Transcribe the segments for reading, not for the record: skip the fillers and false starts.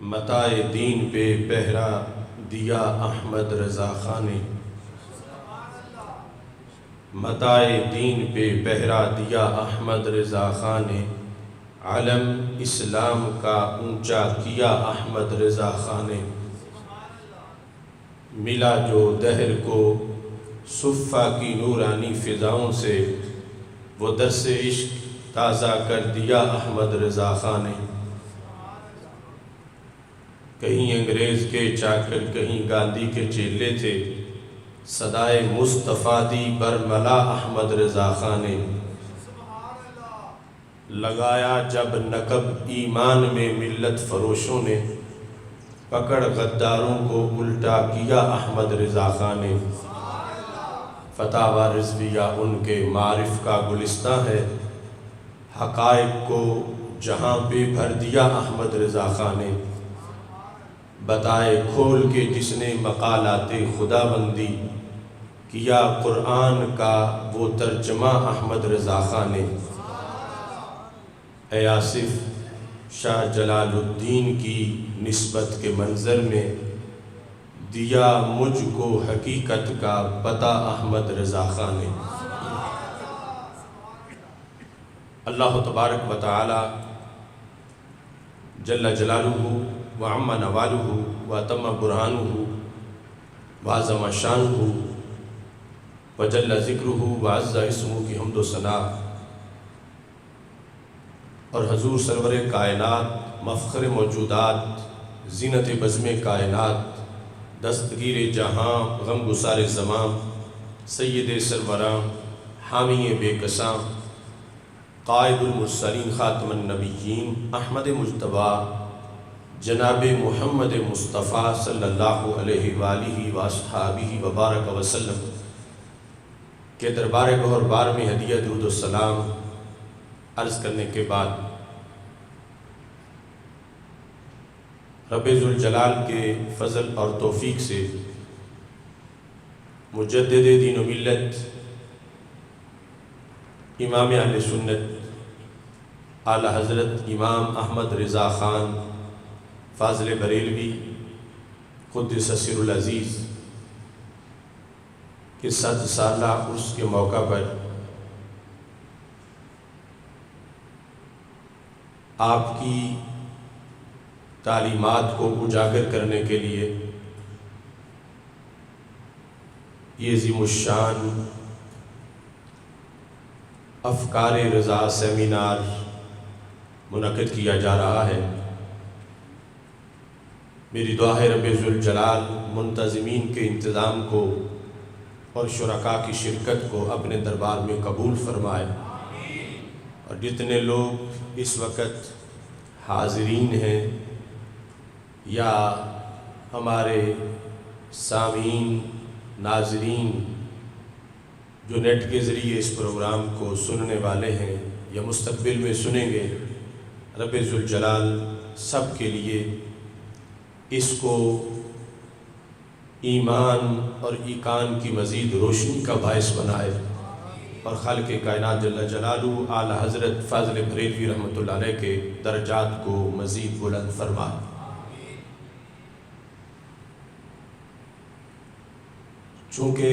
متاع دین پہ پہرا دیا احمد رضا خان نے، متاع دین پہ پہرا دیا احمد رضا خان نے، علم اسلام کا اونچا کیا احمد رضا خان نے، ملا جو دہر کو صفہ کی نورانی فضاؤں سے، وہ درس عشق تازہ کر دیا احمد رضا خان نے۔ کہیں انگریز کے چاکر کہیں گاندھی کے چیلے تھے، صدائے مصطفیٰ دی برملا احمد رضا خان نے، لگایا جب نقب ایمان میں ملت فروشوں نے، پکڑ غداروں کو الٹا کیا احمد رضا خان نے۔ فتاوی رضویہ ان کے معارف کا گلستاں ہے، حقائق کو جہاں پہ بھر دیا احمد رضا خان نے، بتائے کھول کے جس نے مقالات خدا بندی، کیا قرآن کا وہ ترجمہ احمد رضا خان نے۔ اے آصف شاہ جلال الدین کی نسبت کے منظر میں، دیا مجھ کو حقیقت کا پتہ احمد رضا خان نے۔ اللہ تبارک و تعالی جل جلالہ وعم نوالہ واتم برہانہ وعظم شانہ وجل ذکرہ وعز اسمہ کی حمد و ثنا، اور حضور سرور کائنات، مفخر موجودات، زینت بزم کائنات، دستگیر جہاں، غم گسار زمان، سید سروراں، حامی بے کساں، قائد المرسلین، خاتم النبیین، احمد مجتبیٰ، جناب محمد مصطفیٰ صلی اللہ علیہ وآلہ وآصحابہ وبارک وسلم کے دربار گوہر بار میں ہدیہ درود و سلام عرض کرنے کے بعد، رب ذوالجلال کے فضل اور توفیق سے مجدد دین و ملت، امام اہل سنت اعلی حضرت امام احمد رضا خان فاضل بریلوی قدس سر العزیز کے 100 سالہ عرس کے موقع پر آپ کی تعلیمات کو اجاگر کرنے کے لیے یہ عظیم الشان افکار رضا سیمینار منعقد کیا جا رہا ہے۔ میری دعا ہے رب ذوالجلال منتظمین کے انتظام کو اور شرکاء کی شرکت کو اپنے دربار میں قبول فرمائے، اور جتنے لوگ اس وقت حاضرین ہیں یا ہمارے سامعین، ناظرین جو نیٹ کے ذریعے اس پروگرام کو سننے والے ہیں یا مستقبل میں سنیں گے، رب ذوالجلال سب کے لیے اس کو ایمان اور ایقان کی مزید روشنی کا باعث بنائے، اور خالق کائنات جل جلالہ اعلی حضرت فاضل بریلوی رحمۃ اللہ علیہ کے درجات کو مزید بلند فرمائے۔ چونکہ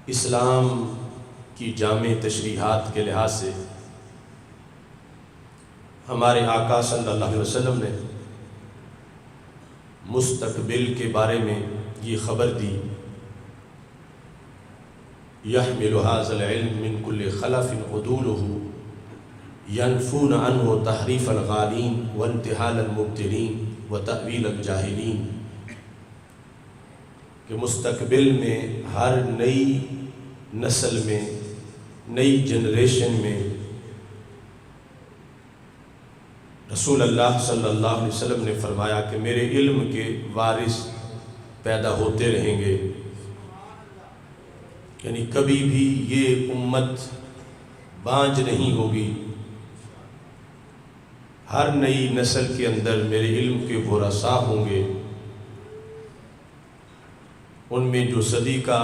اسلام کی جامع تشریحات کے لحاظ سے ہمارے آقا صلی اللہ علیہ وسلم نے مستقبل کے بارے میں یہ خبر دی، يحمل هذا العلم من كل خلف عدوله ينفون عنه تحریف الغالین وانتحال المبتلین وتأویل الجاہلین، کہ مستقبل میں ہر نئی نسل میں، نئی جنریشن میں رسول اللہ صلی اللہ علیہ وسلم نے فرمایا کہ میرے علم کے وارث پیدا ہوتے رہیں گے، یعنی کبھی بھی یہ امت بانج نہیں ہوگی، ہر نئی نسل کے اندر میرے علم کے ورثاء ہوں گے، ان میں جو صدی کا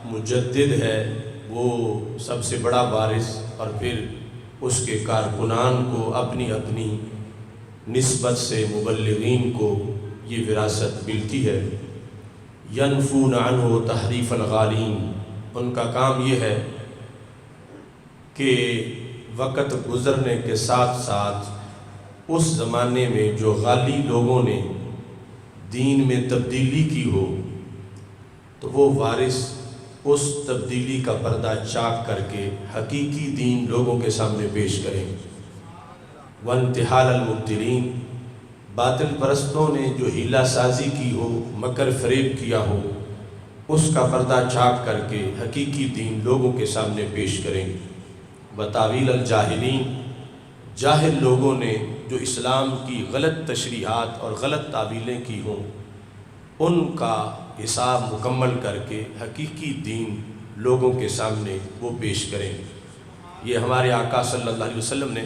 مجدد ہے وہ سب سے بڑا وارث، اور پھر اس کے کارکنان کو اپنی اپنی نسبت سے مبلغین کو یہ وراثت ملتی ہے۔ ینفون عنہ تحریف الغالین، ان کا کام یہ ہے کہ وقت گزرنے کے ساتھ ساتھ اس زمانے میں جو غالی لوگوں نے دین میں تبدیلی کی ہو تو وہ وارث اس تبدیلی کا پردہ چاک کر کے حقیقی دین لوگوں کے سامنے پیش کریں۔ وانتحال المبتلین، باطل پرستوں نے جو ہیلہ سازی کی ہو، مکر فریب کیا ہو، اس کا پردہ چاک کر کے حقیقی دین لوگوں کے سامنے پیش کریں۔ وتاویل الجاہلین، جاہل لوگوں نے جو اسلام کی غلط تشریحات اور غلط تعویلیں کی ہوں، ان کا حساب مکمل کر کے حقیقی دین لوگوں کے سامنے وہ پیش کریں۔ یہ ہمارے آقا صلی اللہ علیہ وسلم نے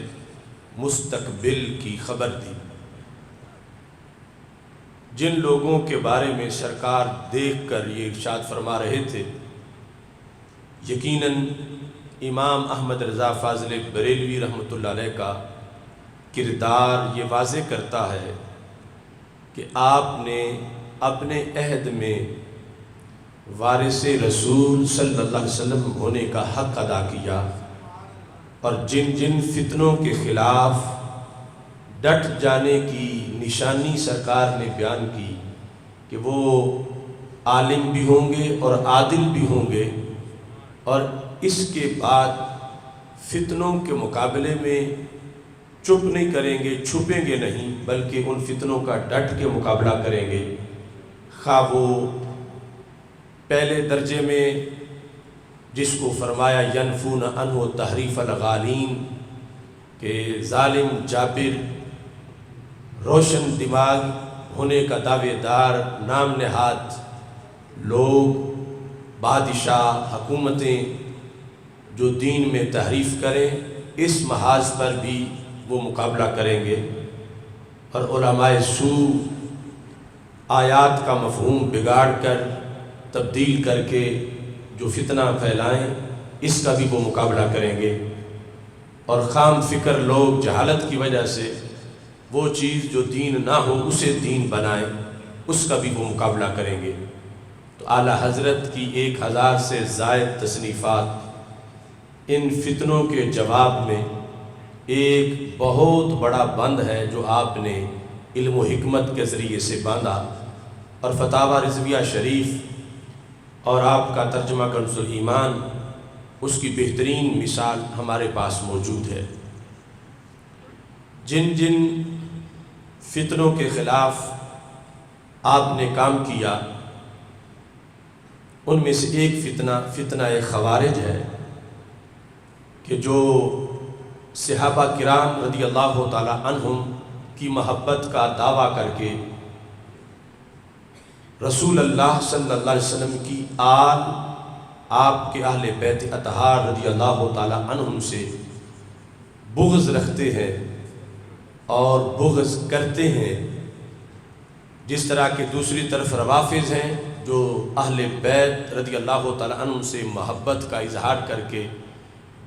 مستقبل کی خبر دی۔ جن لوگوں کے بارے میں سرکار دیکھ کر یہ ارشاد فرما رہے تھے، یقیناً امام احمد رضا فاضل بریلوی رحمۃ اللہ علیہ کا کردار یہ واضح کرتا ہے کہ آپ نے اپنے عہد میں وارث رسول صلی اللہ علیہ وسلم ہونے کا حق ادا کیا، اور جن جن فتنوں کے خلاف ڈٹ جانے کی نشانی سرکار نے بیان کی کہ وہ عالم بھی ہوں گے اور عادل بھی ہوں گے، اور اس کے بعد فتنوں کے مقابلے میں چپ نہیں کریں گے، چھپیں گے نہیں، بلکہ ان فتنوں کا ڈٹ کے مقابلہ کریں گے، خواہ وہ پہلے درجے میں جس کو فرمایا ینفون عنہ تحریف الغالین کہ ظالم جابر روشن دماغ ہونے کا دعوے دار نام نہاد لوگ، بادشاہ، حکومتیں جو دین میں تحریف کریں، اس محاذ پر بھی وہ مقابلہ کریں گے، اور علماء سوء آیات کا مفہوم بگاڑ کر تبدیل کر کے جو فتنہ پھیلائیں، اس کا بھی وہ مقابلہ کریں گے، اور خام فکر لوگ جہالت کی وجہ سے وہ چیز جو دین نہ ہو اسے دین بنائیں، اس کا بھی وہ مقابلہ کریں گے۔ تو اعلیٰ حضرت کی 1000 سے زائد تصنیفات ان فتنوں کے جواب میں ایک بہت بڑا بند ہے جو آپ نے علم و حکمت کے ذریعے سے باندھا، اور فتاوی رضویہ شریف اور آپ کا ترجمہ کنز الایمان، اس کی بہترین مثال ہمارے پاس موجود ہے۔ جن جن فتنوں کے خلاف آپ نے کام کیا، ان میں سے ایک فتنہ خوارج ہے کہ جو صحابہ کرام رضی اللہ تعالی عنہم کی محبت کا دعویٰ کر کے رسول اللہ صلی اللہ علیہ وسلم کی آل، آپ کے اہل بیت اطہار رضی اللہ تعالی عنہم سے بغض رکھتے ہیں اور بغض کرتے ہیں، جس طرح کہ دوسری طرف روافض ہیں جو اہل بیت رضی اللہ تعالی عنہم سے محبت کا اظہار کر کے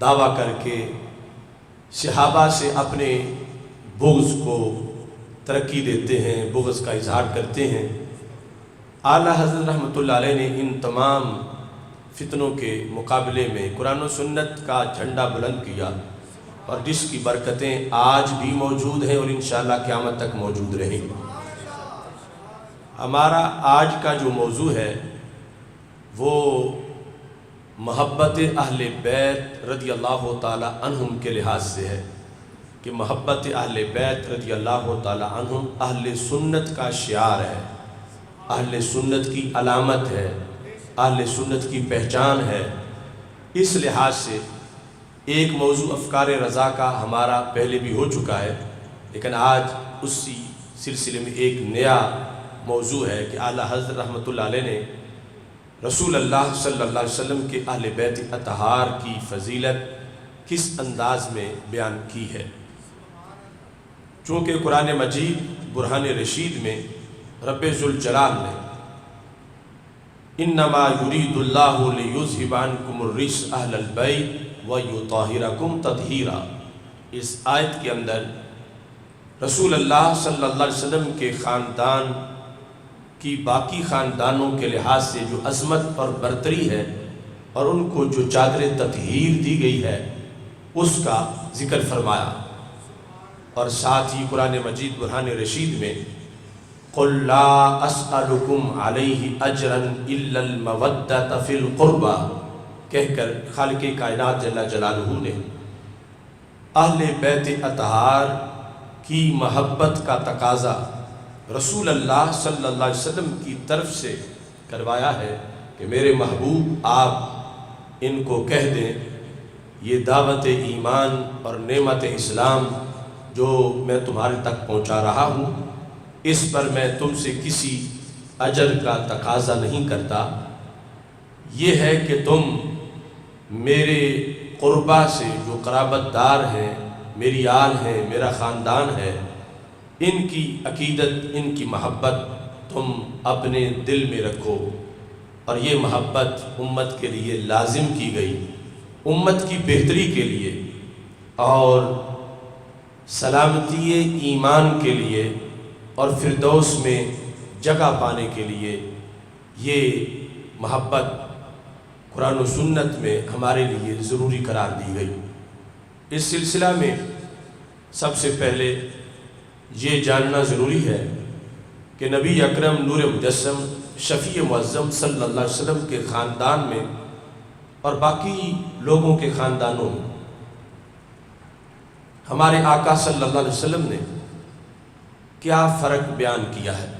دعویٰ کر کے صحابہ سے اپنے بغض کو ترقی دیتے ہیں، بغض کا اظہار کرتے ہیں۔ اعلیٰ حضرت رحمۃ اللہ علیہ نے ان تمام فتنوں کے مقابلے میں قرآن و سنت کا جھنڈا بلند کیا، اور جس کی برکتیں آج بھی موجود ہیں اور انشاءاللہ قیامت تک موجود رہیں گی۔ ہمارا آج کا جو موضوع ہے وہ محبت اہل بیت رضی اللہ تعالی عنہم کے لحاظ سے ہے کہ محبت اہل بیت رضی اللہ تعالی عنہم اہل سنت کا شعار ہے، اہل سنت کی علامت ہے، اہل سنت کی پہچان ہے۔ اس لحاظ سے ایک موضوع افکار رضا کا ہمارا پہلے بھی ہو چکا ہے، لیکن آج اسی سلسلے میں ایک نیا موضوع ہے کہ اعلیٰ حضرت رحمۃ اللہ علیہ نے رسول اللہ صلی اللہ علیہ وسلم کے اہل بیت اطہار کی فضیلت کس انداز میں بیان کی ہے۔ چونکہ قرآن مجید برہان رشید میں رب ذوالجلال نے انما یرید اللہ لیذھب عنکم الرجس اہل البیت ویطہرکم تطہیرا، اس آیت کے اندر رسول اللہ صلی اللہ علیہ وسلم کے خاندان کی باقی خاندانوں کے لحاظ سے جو عظمت اور برتری ہے اور ان کو جو چادر تطہیر دی گئی ہے اس کا ذکر فرمایا، اور ساتھ ہی قرآن مجید برہان رشید میں قُلْ لَا أَسْأَلُكُمْ عَلَيْهِ أَجْرًا إِلَّا الْمَوَدَّةَ فِي الْقُرْبَى کہہ کر خالق کائنات جل جلالہ نے اہل بیت اطہار کی محبت کا تقاضا رسول اللہ صلی اللہ علیہ وسلم کی طرف سے کروایا ہے کہ میرے محبوب آپ ان کو کہہ دیں یہ دعوت ایمان اور نعمت اسلام جو میں تمہارے تک پہنچا رہا ہوں اس پر میں تم سے کسی اجر کا تقاضا نہیں کرتا، یہ ہے کہ تم میرے قربا سے جو قرابت دار ہیں، میری آل ہے، میرا خاندان ہے، ان کی عقیدت، ان کی محبت تم اپنے دل میں رکھو، اور یہ محبت امت کے لیے لازم کی گئی، امت کی بہتری کے لیے اور سلامتی ایمان کے لیے اور فردوس میں جگہ پانے کے لیے یہ محبت قرآن و سنت میں ہمارے لیے ضروری قرار دی گئی۔ اس سلسلہ میں سب سے پہلے یہ جاننا ضروری ہے کہ نبی اکرم نور مجسم شفیع معظم صلی اللہ علیہ وسلم کے خاندان میں اور باقی لوگوں کے خاندانوں میں ہمارے آقا صلی اللہ علیہ وسلم نے کیا فرق بیان کیا ہے۔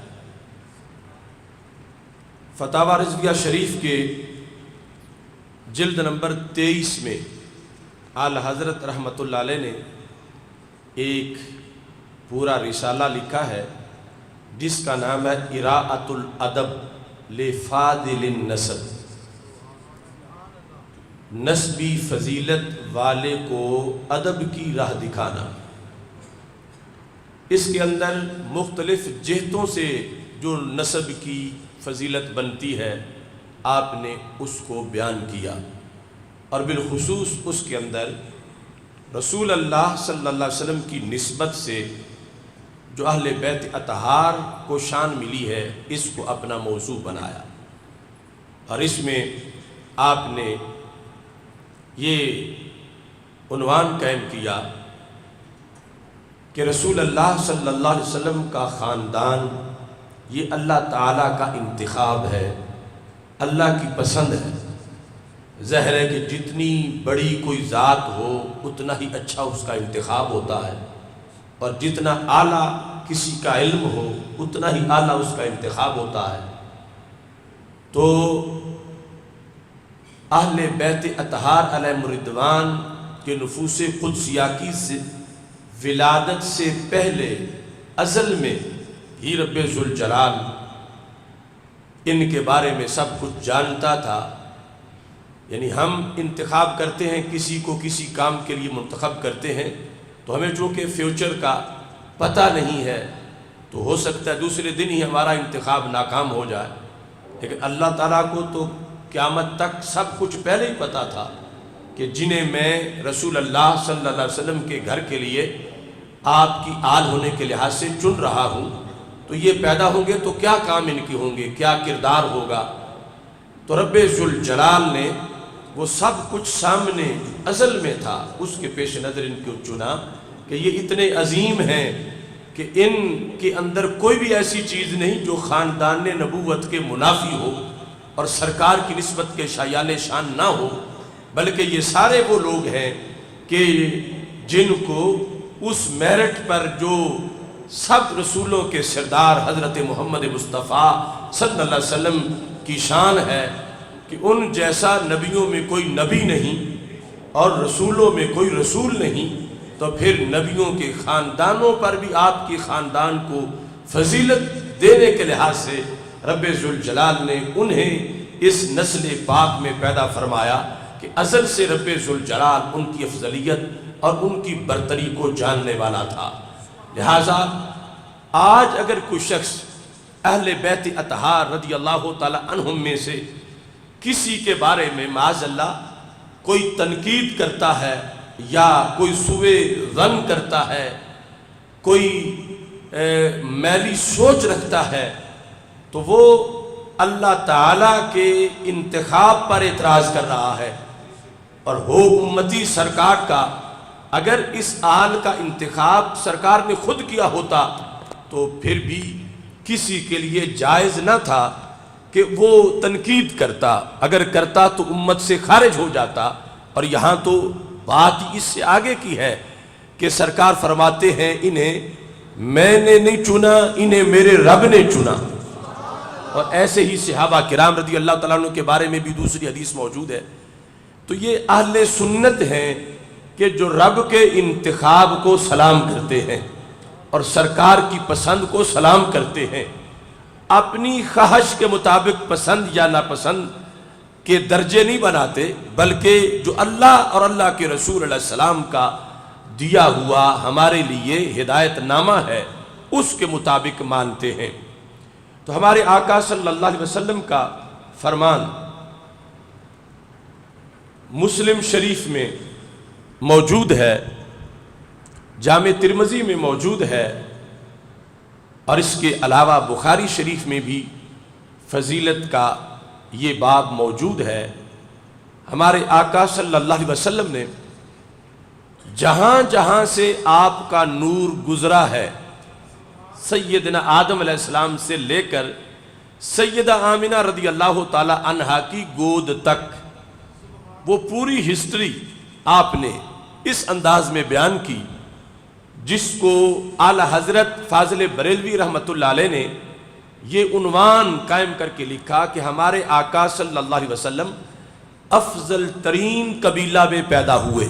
فتاوی رضویہ شریف کے جلد نمبر 23 میں اعلی حضرت رحمۃ اللہ علیہ نے ایک پورا رسالہ لکھا ہے جس کا نام ہے اراءۃ الادب لفاضل النسب، نسبی فضیلت والے کو ادب کی راہ دکھانا۔ اس کے اندر مختلف جہتوں سے جو نسب کی فضیلت بنتی ہے آپ نے اس کو بیان کیا، اور بالخصوص اس کے اندر رسول اللہ صلی اللہ علیہ وسلم کی نسبت سے جو اہل بیت اطہار کو شان ملی ہے اس کو اپنا موضوع بنایا، اور اس میں آپ نے یہ عنوان قائم کیا کہ رسول اللہ صلی اللہ علیہ وسلم کا خاندان یہ اللہ تعالیٰ کا انتخاب ہے، اللہ کی پسند ہے۔ ظاہر ہے کہ جتنی بڑی کوئی ذات ہو اتنا ہی اچھا اس کا انتخاب ہوتا ہے، اور جتنا اعلیٰ کسی کا علم ہو اتنا ہی اعلیٰ اس کا انتخاب ہوتا ہے۔ تو اہل بیت اطہار علیہم الرضوان کے نفوس قدسیہ کی ولادت سے پہلے ازل میں ہی رب ذوالجلال ان کے بارے میں سب کچھ جانتا تھا۔ یعنی ہم انتخاب کرتے ہیں، کسی کو کسی کام کے لیے منتخب کرتے ہیں تو ہمیں چونکہ فیوچر کا پتہ نہیں ہے تو ہو سکتا ہے دوسرے دن ہی ہمارا انتخاب ناکام ہو جائے، لیکن اللہ تعالیٰ کو تو قیامت تک سب کچھ پہلے ہی پتہ تھا کہ جنہیں میں رسول اللہ صلی اللہ علیہ وسلم کے گھر کے لیے آپ کی آل ہونے کے لحاظ سے چن رہا ہوں تو یہ پیدا ہوں گے تو کیا کام ان کی ہوں گے، کیا کردار ہوگا۔ تو رب ذوالجلال نے وہ سب کچھ سامنے ازل میں تھا اس کے پیش نظر ان کو چنا کہ یہ اتنے عظیم ہیں کہ ان کے اندر کوئی بھی ایسی چیز نہیں جو خاندان نبوت کے منافی ہو اور سرکار کی نسبت کے شایان شان نہ ہو، بلکہ یہ سارے وہ لوگ ہیں کہ جن کو اس میرٹ پر جو سب رسولوں کے سردار حضرت محمد مصطفیٰ صلی اللہ علیہ وسلم کی شان ہے کہ ان جیسا نبیوں میں کوئی نبی نہیں اور رسولوں میں کوئی رسول نہیں، تو پھر نبیوں کے خاندانوں پر بھی آپ کی خاندان کو فضیلت دینے کے لحاظ سے رب ذوالجلال نے انہیں اس نسل پاک میں پیدا فرمایا کہ ازل سے رب ذوالجلال ان کی افضلیت اور ان کی برتری کو جاننے والا تھا۔ لہٰذا آج اگر کوئی شخص اہل بیت اطہار رضی اللہ تعالی عنہم میں سے کسی کے بارے میں معاذ اللہ کوئی تنقید کرتا ہے یا کوئی سوء ظن کرتا ہے کوئی میلی سوچ رکھتا ہے تو وہ اللہ تعالیٰ کے انتخاب پر اعتراض کر رہا ہے، اور ہو امتی سرکار کا، اگر اس آل کا انتخاب سرکار نے خود کیا ہوتا تو پھر بھی کسی کے لیے جائز نہ تھا کہ وہ تنقید کرتا، اگر کرتا تو امت سے خارج ہو جاتا۔ اور یہاں تو بات اس سے آگے کی ہے کہ سرکار فرماتے ہیں انہیں میں نے نہیں چنا، انہیں میرے رب نے چنا۔ اور ایسے ہی صحابہ کرام رضی اللہ تعالیٰ عنہ کے بارے میں بھی دوسری حدیث موجود ہے۔ تو یہ اہل سنت ہیں کہ جو رب کے انتخاب کو سلام کرتے ہیں اور سرکار کی پسند کو سلام کرتے ہیں، اپنی خواہش کے مطابق پسند یا ناپسند کے درجے نہیں بناتے، بلکہ جو اللہ اور اللہ کے رسول علیہ السلام کا دیا ہوا ہمارے لیے ہدایت نامہ ہے اس کے مطابق مانتے ہیں۔ تو ہمارے آقا صلی اللہ علیہ وسلم کا فرمان مسلم شریف میں موجود ہے، جامع ترمذی میں موجود ہے، اور اس کے علاوہ بخاری شریف میں بھی فضیلت کا یہ باب موجود ہے۔ ہمارے آقا صلی اللہ علیہ وسلم نے جہاں جہاں سے آپ کا نور گزرا ہے، سیدنا آدم علیہ السلام سے لے کر سیدہ آمنہ رضی اللہ تعالی عنہا کی گود تک، وہ پوری ہسٹری آپ نے اس انداز میں بیان کی جس کو اعلیٰ حضرت فاضل بریلوی رحمۃ اللہ علیہ نے یہ عنوان قائم کر کے لکھا کہ ہمارے آقا صلی اللہ علیہ وسلم افضل ترین قبیلہ میں پیدا ہوئے۔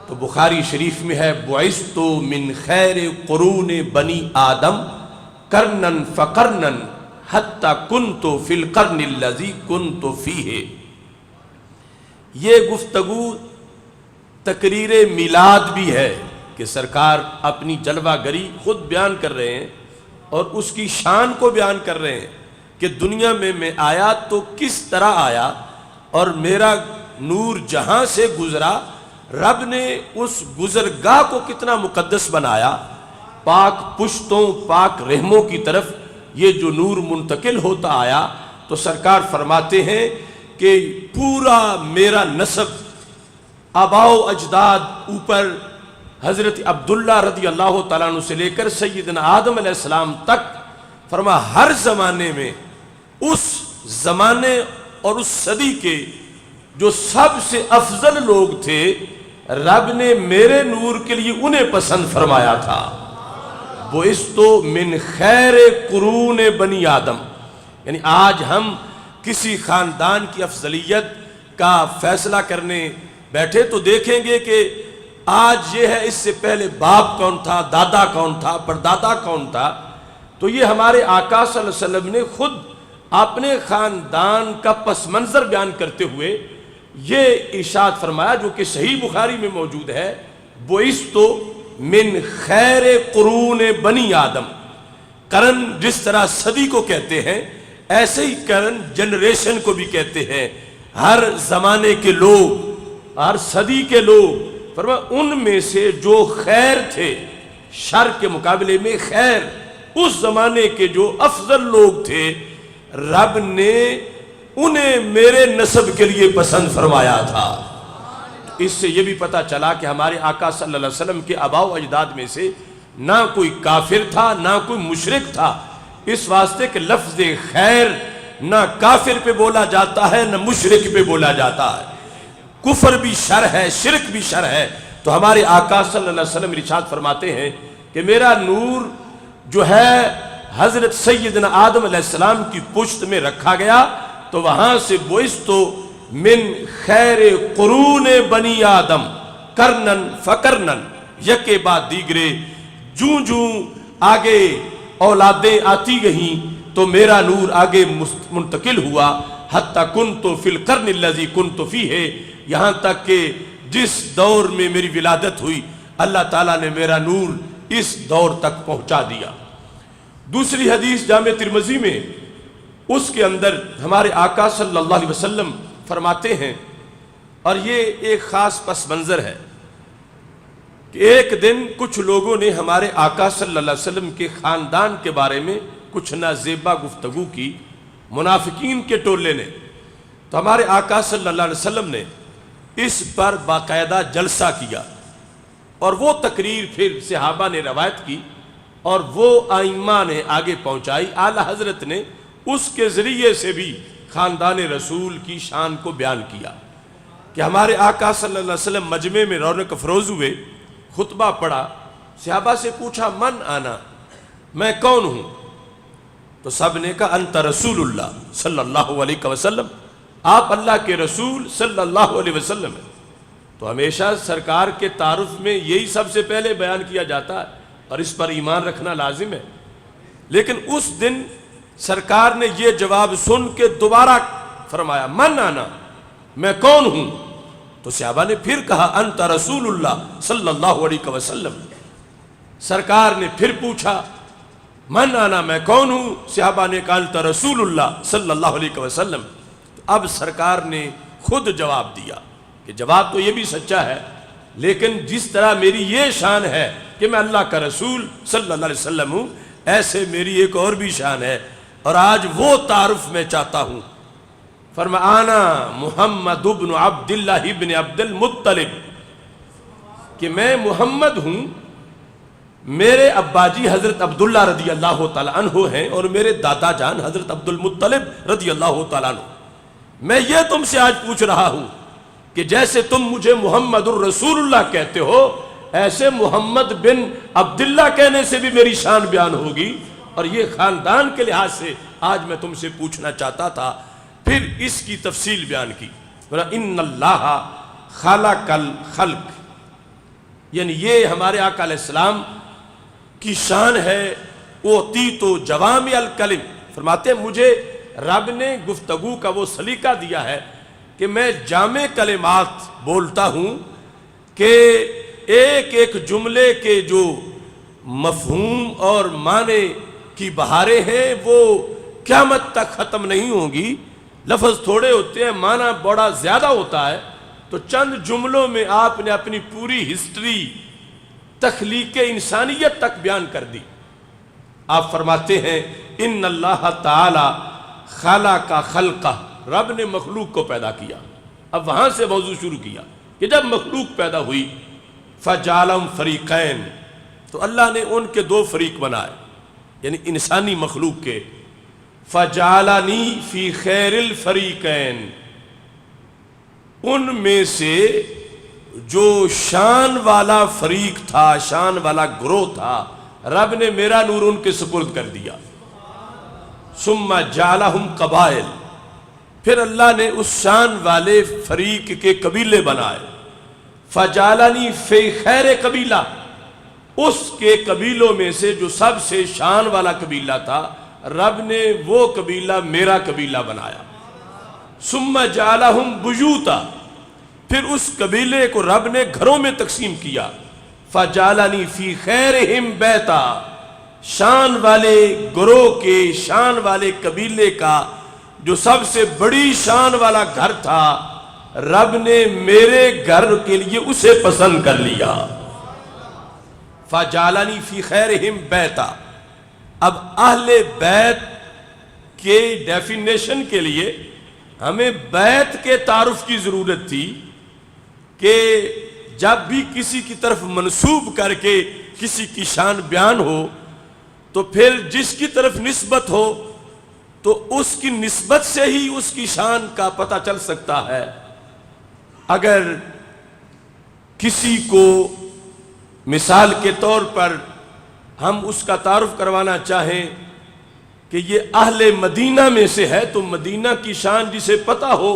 تو بخاری شریف میں ہے بعثت من خیر قرون بنی آدم قرنن فقرنن حتی کنت فی القرن الذی کنت فیہ۔ یہ گفتگو تقریر میلاد بھی ہے کہ سرکار اپنی جلوہ گری خود بیان کر رہے ہیں اور اس کی شان کو بیان کر رہے ہیں کہ دنیا میں آیا تو کس طرح آیا، اور میرا نور جہاں سے گزرا رب نے اس گزرگاہ کو کتنا مقدس بنایا، پاک پشتوں پاک رحموں کی طرف یہ جو نور منتقل ہوتا آیا۔ تو سرکار فرماتے ہیں کہ پورا میرا نسب آباء و اجداد اوپر حضرت عبداللہ رضی اللہ تعالیٰ عنہ سے لے کر سیدنا آدم علیہ السلام تک، فرما ہر زمانے میں اس زمانے اور اس صدی کے جو سب سے افضل لوگ تھے رب نے میرے نور کے لیے انہیں پسند فرمایا تھا۔ بعثت من خیر قرون بنی آدم، یعنی آج ہم کسی خاندان کی افضلیت کا فیصلہ کرنے بیٹھے تو دیکھیں گے کہ آج یہ ہے، اس سے پہلے باپ کون تھا، دادا کون تھا، پردادا کون تھا۔ تو یہ ہمارے آقا صلی اللہ علیہ وسلم نے خود اپنے خاندان کا پس منظر بیان کرتے ہوئے یہ ارشاد فرمایا جو کہ صحیح بخاری میں موجود ہے، بعثت من خیر قرون بنی آدم۔ قرن جس طرح صدی کو کہتے ہیں ایسے ہی قرن جنریشن کو بھی کہتے ہیں، ہر زمانے کے لوگ، ہر صدی کے لوگ، فرمایا ان میں سے جو خیر تھے، شر کے مقابلے میں خیر، اس زمانے کے جو افضل لوگ تھے رب نے انہیں میرے نسب کے لیے پسند فرمایا تھا۔ اس سے یہ بھی پتہ چلا کہ ہمارے آقا صلی اللہ علیہ وسلم کے آباء و اجداد میں سے نہ کوئی کافر تھا نہ کوئی مشرک تھا، اس واسطے کہ لفظ خیر نہ کافر پہ بولا جاتا ہے نہ مشرک پہ بولا جاتا ہے، کفر بھی شر ہے، شرک بھی شر ہے۔ تو ہمارے آقا صلی اللہ علیہ وسلم ارشاد فرماتے ہیں کہ میرا نور جو ہے حضرت سیدنا آدم علیہ السلام کی پشت میں رکھا گیا، تو وہاں سے بعثت من خیر قرون بنی آدم کرنن فکرنن، یکے بعد دیگرے جوں جوں آگے اولادیں آتی گئیں تو میرا نور آگے منتقل ہوا، حتی کنت فی القرن الذی کنت فیہ، یہاں تک کہ جس دور میں میری ولادت ہوئی اللہ تعالیٰ نے میرا نور اس دور تک پہنچا دیا۔ دوسری حدیث جامع ترمذی میں، اس کے اندر ہمارے آقا صلی اللہ علیہ وسلم فرماتے ہیں، اور یہ ایک خاص پس منظر ہے کہ ایک دن کچھ لوگوں نے ہمارے آقا صلی اللہ علیہ وسلم کے خاندان کے بارے میں کچھ نازیبا گفتگو کی، منافقین کے ٹولے نے. تو ہمارے آقا صلی اللہ علیہ وسلم نے اس پر باقاعدہ جلسہ کیا، اور وہ تقریر پھر صحابہ نے روایت کی اور وہ ائمہ نے آگے پہنچائی. اعلیٰ حضرت نے اس کے ذریعے سے بھی خاندان رسول کی شان کو بیان کیا کہ ہمارے آقا صلی اللہ علیہ وسلم مجمع میں رونق افروز ہوئے، خطبہ پڑھا، صحابہ سے پوچھا من آنا، میں کون ہوں؟ تو سب نے کہا انت رسول اللہ صلی اللہ علیہ وسلم، آپ اللہ کے رسول صلی اللہ علیہ وسلم ہیں. تو ہمیشہ سرکار کے تعارف میں یہی سب سے پہلے بیان کیا جاتا ہے اور اس پر ایمان رکھنا لازم ہے. لیکن اس دن سرکار نے یہ جواب سن کے دوبارہ فرمایا من آنا، میں کون ہوں؟ تو صحابہ نے پھر کہا انت رسول اللہ صلی اللہ علیہ وسلم. سرکار نے پھر پوچھا من آنا، میں کون ہوں؟ صحابہ نے کہا انت رسول اللہ صلی اللہ علیہ وسلم. اب سرکار نے خود جواب دیا کہ جواب تو یہ بھی سچا ہے، لیکن جس طرح میری یہ شان ہے کہ میں اللہ کا رسول صلی اللہ علیہ وسلم ہوں، ایسے میری ایک اور بھی شان ہے، اور آج وہ تعارف میں چاہتا ہوں. فرمانا محمد ابن عبداللہ ابن عبد المطلب، کہ میں محمد ہوں، میرے ابا جی حضرت عبداللہ رضی اللہ تعالیٰ عنہ ہیں اور میرے دادا جان حضرت عبد المطلب رضی اللہ تعالیٰ عنہ. میں یہ تم سے آج پوچھ رہا ہوں کہ جیسے تم مجھے محمد الرسول اللہ کہتے ہو، ایسے محمد بن عبداللہ کہنے سے بھی میری شان بیان ہوگی. اور یہ خاندان کے لحاظ سے آج میں تم سے پوچھنا چاہتا تھا. پھر اس کی تفصیل بیان کی. ان اللہ خلق الخلق، یعنی یہ ہمارے آقا علیہ السلام کی شان ہے. اوتیت جوامع الکلم، فرماتے ہیں مجھے رب نے گفتگو کا وہ سلیقہ دیا ہے کہ میں جامع کلمات بولتا ہوں کہ ایک ایک جملے کے جو مفہوم اور معنی کی بہاریں ہیں وہ قیامت تک ختم نہیں ہوں گی. لفظ تھوڑے ہوتے ہیں، معنی بڑا زیادہ ہوتا ہے. تو چند جملوں میں آپ نے اپنی پوری ہسٹری تخلیق انسانیت تک بیان کر دی. آپ فرماتے ہیں ان اللہ تعالی خلق خلقہ، رب نے مخلوق کو پیدا کیا. اب وہاں سے موضوع شروع کیا کہ جب مخلوق پیدا ہوئی فجعلہم فریقین، تو اللہ نے ان کے دو فریق بنائے، یعنی انسانی مخلوق کے. فجعلنی فی خیر الفریقین، ان میں سے جو شان والا فریق تھا، شان والا گروہ تھا، رب نے میرا نور ان کے سپرد کر دیا. ثم جعلہم قبائل، پھر اللہ نے اس شان والے فریق کے قبیلے بنائے. فجعلنی فی خیر قبیلہ، اس کے قبیلوں میں سے جو سب سے شان والا قبیلہ تھا، رب نے وہ قبیلہ میرا قبیلہ بنایا. ثم جعلہم بیوتا، پھر اس قبیلے کو رب نے گھروں میں تقسیم کیا. فجعلنی فی خیرہم بیتا، شان والے گروہ کے، شان والے قبیلے کا جو سب سے بڑی شان والا گھر تھا، رب نے میرے گھر کے لیے اسے پسند کر لیا. فجعلنی فی خیرہم بیتا. اب اہل بیت کے ڈیفینیشن کے لیے ہمیں بیت کے تعارف کی ضرورت تھی کہ جب بھی کسی کی طرف منسوب کر کے کسی کی شان بیان ہو تو پھر جس کی طرف نسبت ہو تو اس کی نسبت سے ہی اس کی شان کا پتہ چل سکتا ہے. اگر کسی کو مثال کے طور پر ہم اس کا تعارف کروانا چاہیں کہ یہ اہل مدینہ میں سے ہے تو مدینہ کی شان جسے پتہ ہو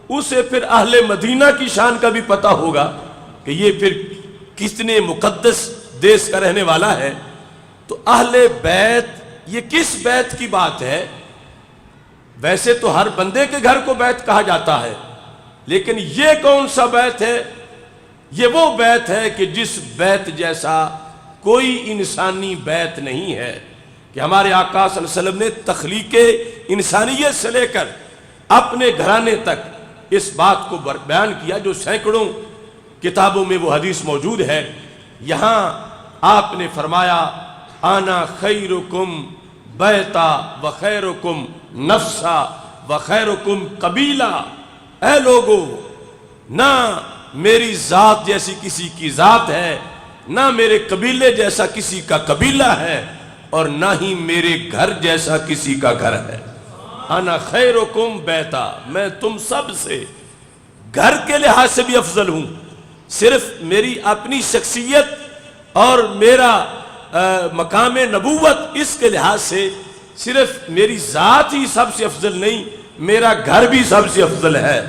اسے پھر اہل مدینہ کی شان کا بھی پتہ ہوگا کہ یہ پھر کتنے مقدس دیش کا رہنے والا ہے. تو اہل بیت، یہ کس بیت کی بات ہے؟ ویسے تو ہر بندے کے گھر کو بیت کہا جاتا ہے، لیکن یہ کون سا بیت ہے؟ یہ وہ بیت ہے کہ جس بیت جیسا کوئی انسانی بیت نہیں ہے. کہ ہمارے آقا صلی اللہ علیہ وسلم نے تخلیق انسانیت سے لے کر اپنے گھرانے تک اس بات کو بیان کیا جو سینکڑوں کتابوں میں وہ حدیث موجود ہے یہاں آپ نے فرمایا آنا خیرکم بیتا و خیرکم نفسا و خیرکم قبیلہ، اے لوگو نہ میری ذات جیسی کسی کی ذات ہے، نہ میرے قبیلے جیسا کسی کا قبیلہ ہے، اور نہ ہی میرے گھر جیسا کسی کا گھر ہے۔ انا خیرکم بیتا، میں تم سب سے گھر کے لحاظ سے بھی افضل ہوں، صرف میری اپنی شخصیت اور میرا مقام نبوت اس کے لحاظ سے صرف میری ذات ہی سب سے افضل نہیں، میرا گھر بھی سب سے افضل ہے۔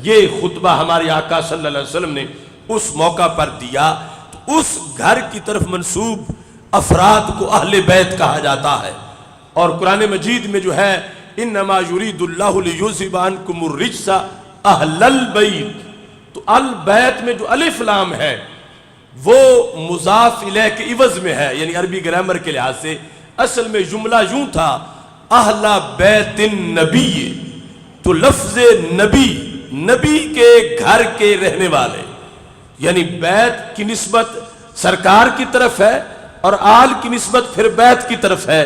یہ خطبہ ہمارے آقا صلی اللہ علیہ وسلم نے اس موقع پر دیا، تو اس گھر کی طرف منسوب افراد کو اہل بیت کہا جاتا ہے۔ اور قرآن مجید میں جو ہے انما یرید اللہ لیذھب عنکم الرجس اہل البیت، تو البیت میں جو الف لام ہے وہ مضاف الیہ کے عوض میں ہے، یعنی عربی گرامر کے لحاظ سے اصل میں جملہ یوں تھا اہل بیت النبی، تو لفظ نبی، نبی کے گھر کے رہنے والے، یعنی بیت کی نسبت سرکار کی طرف ہے اور آل کی نسبت پھر بیت کی طرف ہے۔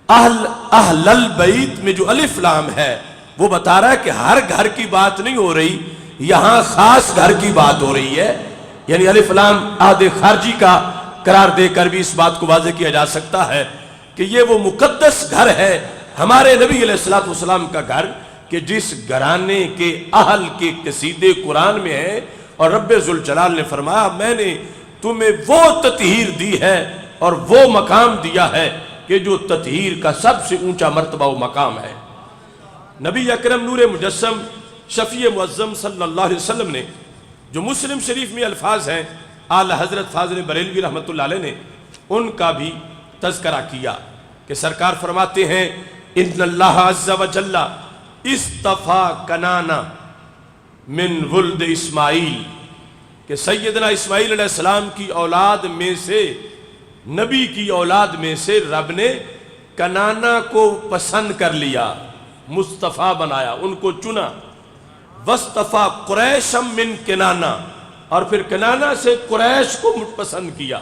اہل البیت میں جو الف لام ہے وہ بتا رہا ہے کہ ہر گھر کی بات نہیں ہو رہی، یہاں خاص گھر کی بات ہو رہی ہے، یعنی الف لام عہد خارجی کا قرار دے کر بھی اس بات کو واضح کیا جا سکتا ہے کہ یہ وہ مقدس گھر ہے ہمارے نبی علیہ السلام کا گھر، کہ جس گھرانے کے اہل کے قصیدے قرآن میں ہیں، اور رب ذوالجلال نے فرمایا میں نے تمہیں وہ تطہیر دی ہے اور وہ مقام دیا ہے کہ جو تطہیر کا سب سے اونچا مرتبہ و مقام ہے۔ نبی اکرم نور مجسم شفیع معظم صلی اللہ علیہ وسلم نے جو مسلم شریف میں الفاظ ہیں اعلی حضرت فاضل بریلوی رحمۃ اللہ علیہ نے ان کا بھی تذکرہ کیا کہ سرکار فرماتے ہیں ان اللہ عز و جل اصطفیٰ کنانا من ولد اسماعیل، کہ سیدنا اسماعیل علیہ السلام کی اولاد میں سے، نبی کی اولاد میں سے رب نے کنانا کو پسند کر لیا، مصطفیٰ بنایا، ان کو چنا۔ واصطفیٰ قریشم من کنانا، اور پھر کنانا سے قریش کو پسند کیا۔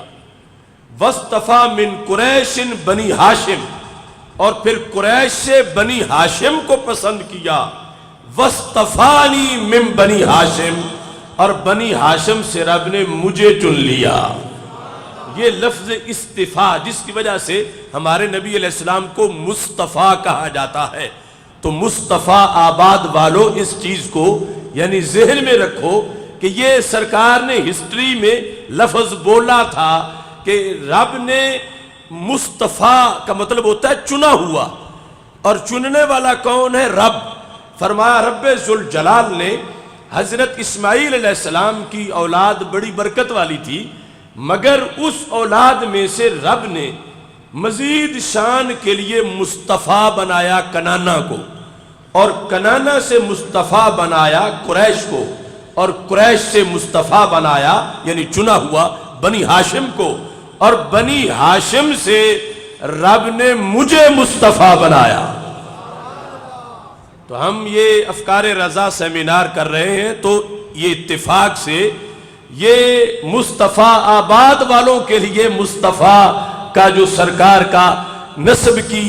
واصطفیٰ من قریش بنی ہاشم، اور پھر قریش سے بنی ہاشم کو پسند کیا۔ واصطفانی من بنی ہاشم، اور بنی ہاشم سے رب نے مجھے چن لیا۔ یہ لفظ استفاء جس کی وجہ سے ہمارے نبی علیہ السلام کو مصطفیٰ کہا جاتا ہے، تو مصطفیٰ آباد والو اس چیز کو یعنی ذہن میں رکھو کہ یہ سرکار نے ہسٹری میں لفظ بولا تھا کہ رب نے مصطفیٰ کا مطلب ہوتا ہے چنا ہوا، اور چننے والا کون ہے؟ رب۔ فرمایا رب ذوالجلال نے حضرت اسماعیل علیہ السلام کی اولاد بڑی برکت والی تھی، مگر اس اولاد میں سے رب نے مزید شان کے لیے مصطفیٰ بنایا کنانا کو، اور کنانا سے مصطفیٰ بنایا قریش کو، اور قریش سے مصطفیٰ بنایا یعنی چنا ہوا بنی ہاشم کو، اور بنی ہاشم سے رب نے مجھے مصطفیٰ بنایا۔ تو ہم یہ افکار رضا سیمینار کر رہے ہیں تو یہ اتفاق سے یہ مصطفیٰ آباد والوں کے لیے مصطفیٰ کا جو سرکار کا نسب کی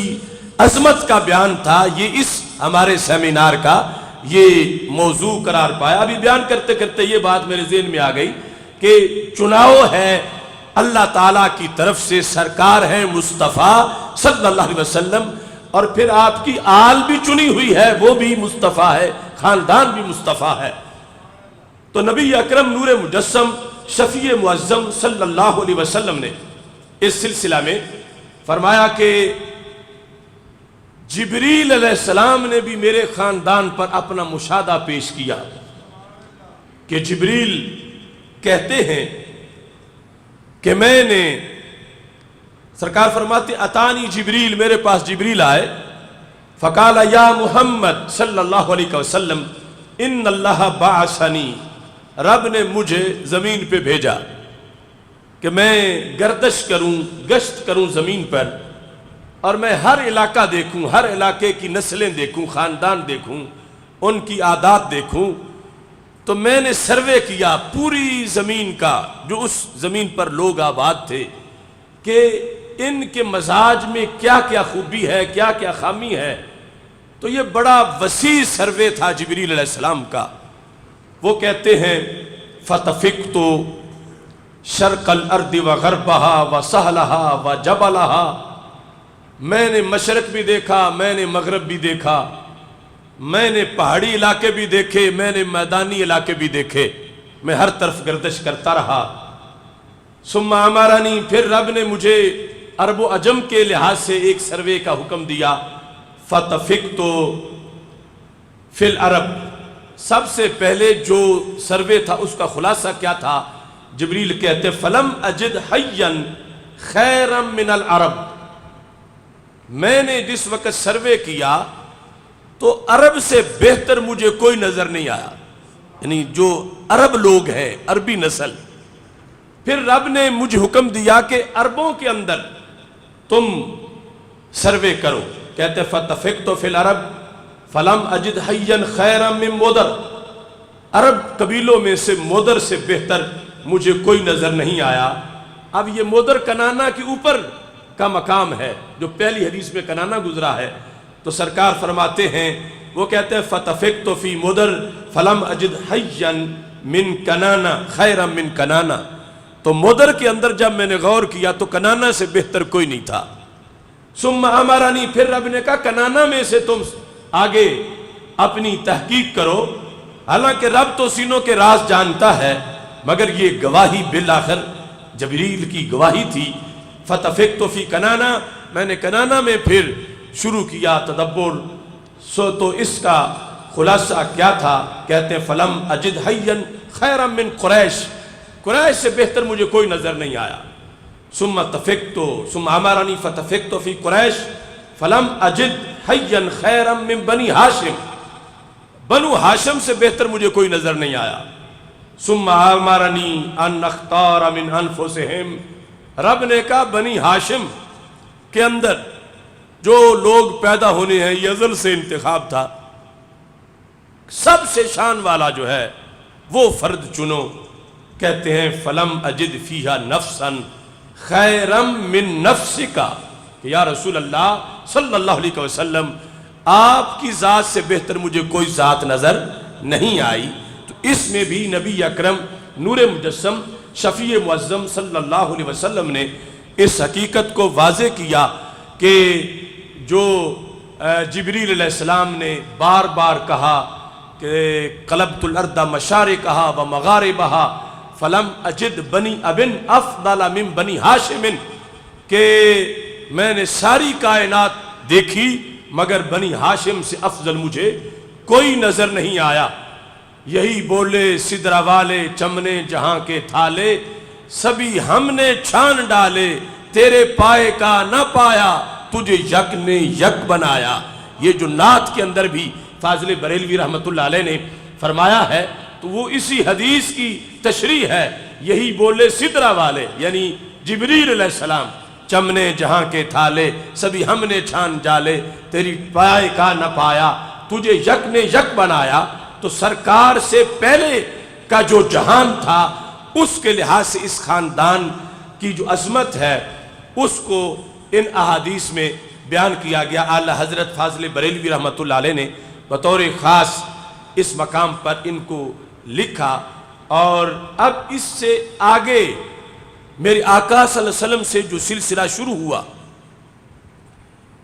عظمت کا بیان تھا، یہ اس ہمارے سیمینار کا یہ موضوع قرار پایا۔ ابھی بیان کرتے کرتے یہ بات میرے ذہن میں آ گئی کہ چناؤ ہے اللہ تعالیٰ کی طرف سے، سرکار ہیں مصطفیٰ صلی اللہ علیہ وسلم، اور پھر آپ کی آل بھی چنی ہوئی ہے، وہ بھی مصطفیٰ ہے، خاندان بھی مصطفیٰ ہے۔ تو نبی اکرم نور مجسم شفیع معظم صلی اللہ علیہ وسلم نے اس سلسلہ میں فرمایا کہ جبریل علیہ السلام نے بھی میرے خاندان پر اپنا مشاہدہ پیش کیا کہ جبریل کہتے ہیں کہ میں نے، سرکار فرماتے اتانی جبریل، میرے پاس جبریل آئے، فقال یا محمد صلی اللہ علیہ وسلم ان اللہ بعثنی، رب نے مجھے زمین پہ بھیجا کہ میں گردش کروں، گشت کروں زمین پر، اور میں ہر علاقہ دیکھوں، ہر علاقے کی نسلیں دیکھوں، خاندان دیکھوں، ان کی عادات دیکھوں، تو میں نے سروے کیا پوری زمین کا، جو اس زمین پر لوگ آباد تھے، کہ ان کے مزاج میں کیا کیا خوبی ہے، کیا کیا خامی ہے۔ تو یہ بڑا وسیع سروے تھا جبریل علیہ السلام کا۔ وہ کہتے ہیں فَتَفِقْتُ شرق الارض وغربها وسہلها وجبلها، میں نے مشرق بھی دیکھا، میں نے مغرب بھی دیکھا، میں نے پہاڑی علاقے بھی دیکھے، میں نے میدانی علاقے بھی دیکھے، میں ہر طرف گردش کرتا رہا۔ ثم امرنی، پھر رب نے مجھے عرب و عجم کے لحاظ سے ایک سروے کا حکم دیا۔ فَتَفِقْتُ فِي الْعَرَبِ، سب سے پہلے جو سروے تھا اس کا خلاصہ کیا تھا؟ جبریل کہتے فَلَمْ أَجِدْ حَيًّا خَيْرًا مِنَ الْعَرَبِ، میں نے جس وقت سروے کیا تو عرب سے بہتر مجھے کوئی نظر نہیں آیا، یعنی جو عرب لوگ ہیں، عربی نسل۔ پھر رب نے مجھے حکم دیا کہ عربوں کے اندر تم سروے کرو۔ کہتے فَتَفِقْتُ فِي الْعَرَبِ فَلَمْ أَجِدْ حَيًّا خَيْرًا مِنْ مُدَرَ، عرب قبیلوں میں سے مدر سے بہتر مجھے کوئی نظر نہیں آیا۔ اب یہ مدر کنانا کے اوپر کا مقام ہے، جو پہلی حدیث میں کنانا گزرا ہے۔ تو سرکار فرماتے ہیں، وہ کہتے ہیں فَتَفِقْتُ فِي مُدَرَ فَلَمْ أَجِدْ حَيًّا مِنْ کنانا خَيْرًا مِنْ کنانا، تو مدر کے اندر جب میں نے غور کیا تو کنانا سے بہتر کوئی نہیں تھا۔ ثم امرنی، پھر رب نے کہا کنانا میں سے تم آگے اپنی تحقیق کرو۔ حالانکہ رب تو سینوں کے راز جانتا ہے، مگر یہ گواہی بالآخر جبریل کی گواہی تھی۔ فَتَفِقْتُ فِي کنانا، میں نے کنانا میں پھر شروع کیا تدبر۔ تو اس کا خلاصہ کیا تھا؟ کہتے ہیں فَلَمْ أَجِدْ حَيًّا خَيْرًا مِنْ قُرَيْشٍ، قریش سے بہتر مجھے کوئی نظر نہیں آیا۔ ثم امرنی فَتَفِقْتُ فِي قُرَيْشٍ فَلَمْ أَجِدْ حَيًّا خَيْرًا مِنْ بنی ہاشم، بنو ہاشم سے بہتر مجھے کوئی نظر نہیں آیا۔ ثم امرنی ان اختار من انفسہم، رب نے کہا بنی ہاشم کے اندر جو لوگ پیدا ہونے ہیں، یہ ازل سے انتخاب تھا، سب سے شان والا جو ہے وہ فرد چنو۔ کہتے ہیں فَلَمْ أَجِدْ فِيهَا نَفْسًا خَيْرًا مِّن نَفْسِكَ، کہ یا رسول اللہ صلی اللہ علیہ وسلم، آپ کی ذات سے بہتر مجھے کوئی ذات نظر نہیں آئی۔ تو اس میں بھی نبی اکرم نور مجسم شفیع معظم صلی اللہ علیہ وسلم نے اس حقیقت کو واضح کیا کہ جو جبریل علیہ السلام نے بار بار کہا کہ قلبت الارض مشارقها ومغاربها فلم اجد بنی ابن افضل من بنی ہاشم، کہ میں نے ساری کائنات دیکھی مگر بنی ہاشم سے افضل مجھے کوئی نظر نہیں آیا۔ یہی بولے سدرا والے چمنے جہاں کے تھالے، سبھی ہم نے چھان ڈالے، تیرے پائے کا نہ پایا، تجھے یک نے یک بنایا۔ یہ جو نعت کے اندر بھی فاضل بریلوی رحمت اللہ علیہ نے فرمایا ہے، تو وہ اسی حدیث کی تشریح ہے۔ یہی بولے سدرا والے یعنی جبریل علیہ السلام، چمنے جہاں کے تھالے، سبھی ہم نے چھان ڈالے، تیری پائے کا نہ پایا، تجھے یک نے یک بنایا۔ تو سرکار سے پہلے کا جو جہان تھا، اس کے لحاظ سے اس خاندان کی جو عظمت ہے اس کو ان احادیث میں بیان کیا گیا۔ اعلیٰ حضرت فاضل بریلوی رحمت اللہ علیہ نے بطور خاص اس مقام پر ان کو لکھا۔ اور اب اس سے آگے میرے آقا صلی اللہ علیہ وسلم سے جو سلسلہ شروع ہوا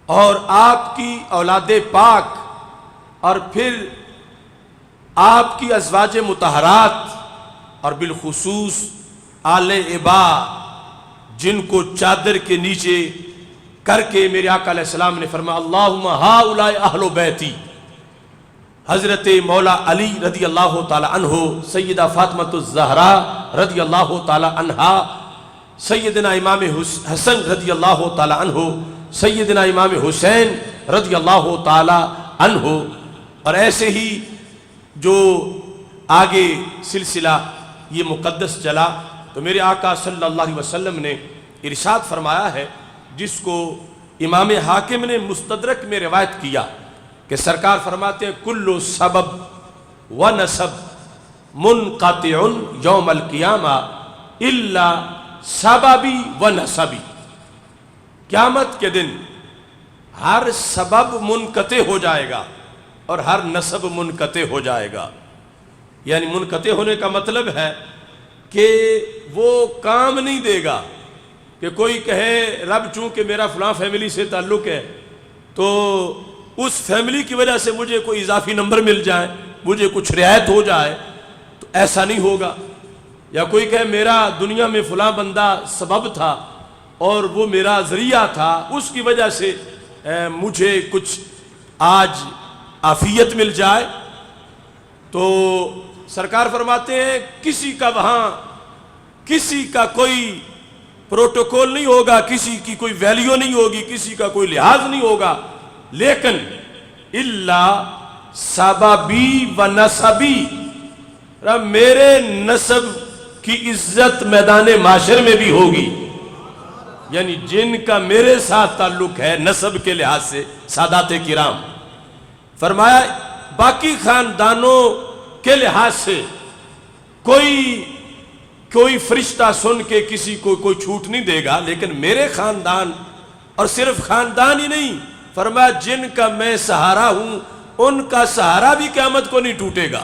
اور آپ کی اولاد پاک اور پھر آپ کی ازواج مطہرات اور بالخصوص آل ابا، جن کو چادر کے نیچے کر کے میرے آقا علیہ السلام نے فرمایا اللہم ہؤلاء اہل بیتی، حضرت مولا علی رضی اللہ تعالی عنہ، سیدہ فاطمۃ الزہرا رضی اللہ تعالی عنہا، سیدنا امام حسن رضی اللہ تعالی عنہ، سیدنا امام حسین رضی اللہ تعالی عنہ، اور ایسے ہی جو آگے سلسلہ یہ مقدس چلا۔ تو میرے آقا صلی اللہ علیہ وسلم نے ارشاد فرمایا ہے، جس کو امام حاکم نے مستدرک میں روایت کیا، کہ سرکار فرماتے ہیں کل سبب و نسب منقطع یوم القیامہ الا سببی و نسبی، قیامت کے دن ہر سبب منقطع ہو جائے گا اور ہر نسب منقطع ہو جائے گا۔ یعنی منقطع ہونے کا مطلب ہے کہ وہ کام نہیں دے گا کہ کوئی کہے رب چونکہ میرا فلاں فیملی سے تعلق ہے تو اس فیملی کی وجہ سے مجھے کوئی اضافی نمبر مل جائے، مجھے کچھ رعایت ہو جائے، تو ایسا نہیں ہوگا۔ یا کوئی کہے میرا دنیا میں فلاں بندہ سبب تھا اور وہ میرا ذریعہ تھا، اس کی وجہ سے مجھے کچھ آج عافیت مل جائے، تو سرکار فرماتے ہیں کسی کا وہاں کسی کا کوئی پروٹوکول نہیں ہوگا، کسی کی کوئی ویلیو نہیں ہوگی، کسی کا کوئی لحاظ نہیں ہوگا، لیکن الا سببی و نسبی، میرے نسب کی عزت میدان معاشر میں بھی ہوگی۔ یعنی جن کا میرے ساتھ تعلق ہے نسب کے لحاظ سے، سادات کرام، فرمایا باقی خاندانوں کے لحاظ سے کوئی فرشتہ سن کے کسی کو کوئی چھوٹ نہیں دے گا، لیکن میرے خاندان، اور صرف خاندان ہی نہیں، فرمایا جن کا میں سہارا ہوں ان کا سہارا بھی قیامت کو نہیں ٹوٹے گا۔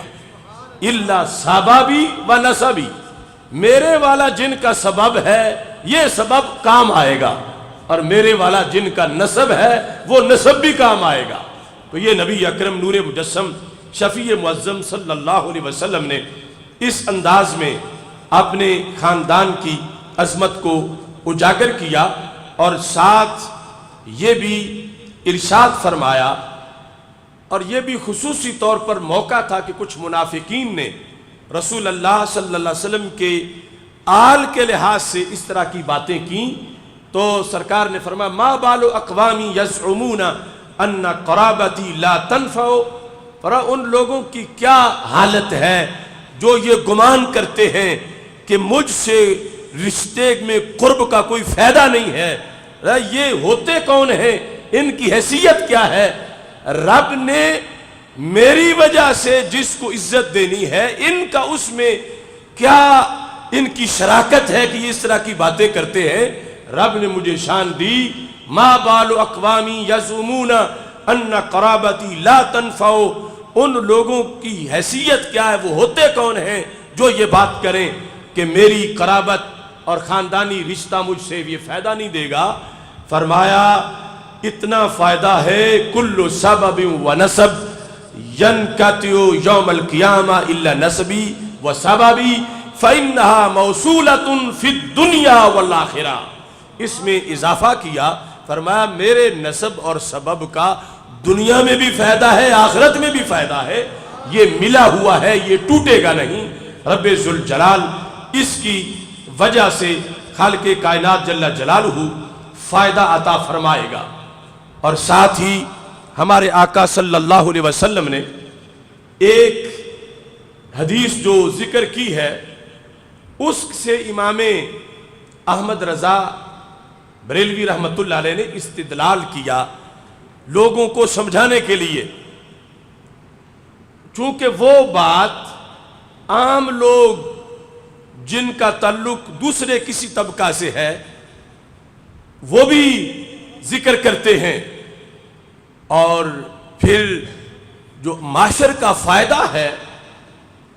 الا سببی و نسبی، میرے والا جن کا سبب ہے یہ سبب کام آئے گا، اور میرے والا جن کا نسب ہے وہ نسب بھی کام آئے گا۔ تو یہ نبی اکرم نور مجسم شفیع معظم صلی اللہ علیہ وسلم نے اس انداز میں اپنے خاندان کی عظمت کو اجاگر کیا، اور ساتھ یہ بھی ارشاد فرمایا، اور یہ بھی خصوصی طور پر موقع تھا کہ کچھ منافقین نے رسول اللہ صلی اللہ علیہ وسلم کے آل کے لحاظ سے اس طرح کی باتیں کیں، تو سرکار نے فرمایا ما بال اقوامی یزعمون ان قرابتی لا تنفع، پر ان لوگوں کی کیا حالت ہے جو یہ گمان کرتے ہیں کہ مجھ سے رشتے میں قرب کا کوئی فائدہ نہیں ہے۔ یہ ہوتے کون ہیں، ان کی حیثیت کیا ہے؟ رب نے میری وجہ سے جس کو عزت دینی ہے، ان کا اس میں کیا ان کی شراکت ہے کہ یہ اس طرح کی باتیں کرتے ہیں؟ رب نے مجھے شان دی، ما بال اقوامی یزعمون ان قرابتی لا تنفع، ان لوگوں کی حیثیت کیا ہے، وہ ہوتے کون ہیں جو یہ بات کریں کہ میری قرابت اور خاندانی رشتہ مجھ سے یہ فائدہ نہیں دے گا۔ فرمایا اتنا فائدہ ہے کل سبب و نسب ینقطع یوم القیامہ الا نسبی و سببی فإنہا موصولۃ فی الدنیا والآخرہ۔ اس میں اضافہ کیا، فرمایا میرے نسب اور سبب کا دنیا میں بھی فائدہ ہے، آخرت میں بھی فائدہ ہے، یہ ملا ہوا ہے، یہ ٹوٹے گا نہیں۔ رب ذوالجلال اس کی وجہ سے خالق کائنات جل جلالہ فائدہ عطا فرمائے گا۔ اور ساتھ ہی ہمارے آقا صلی اللہ علیہ وسلم نے ایک حدیث جو ذکر کی ہے، اس سے امام احمد رضا بریلوی رحمت اللہ علیہ نے استدلال کیا لوگوں کو سمجھانے کے لیے، چونکہ وہ بات عام لوگ جن کا تعلق دوسرے کسی طبقہ سے ہے وہ بھی ذکر کرتے ہیں، اور پھر جو معاشر کا فائدہ ہے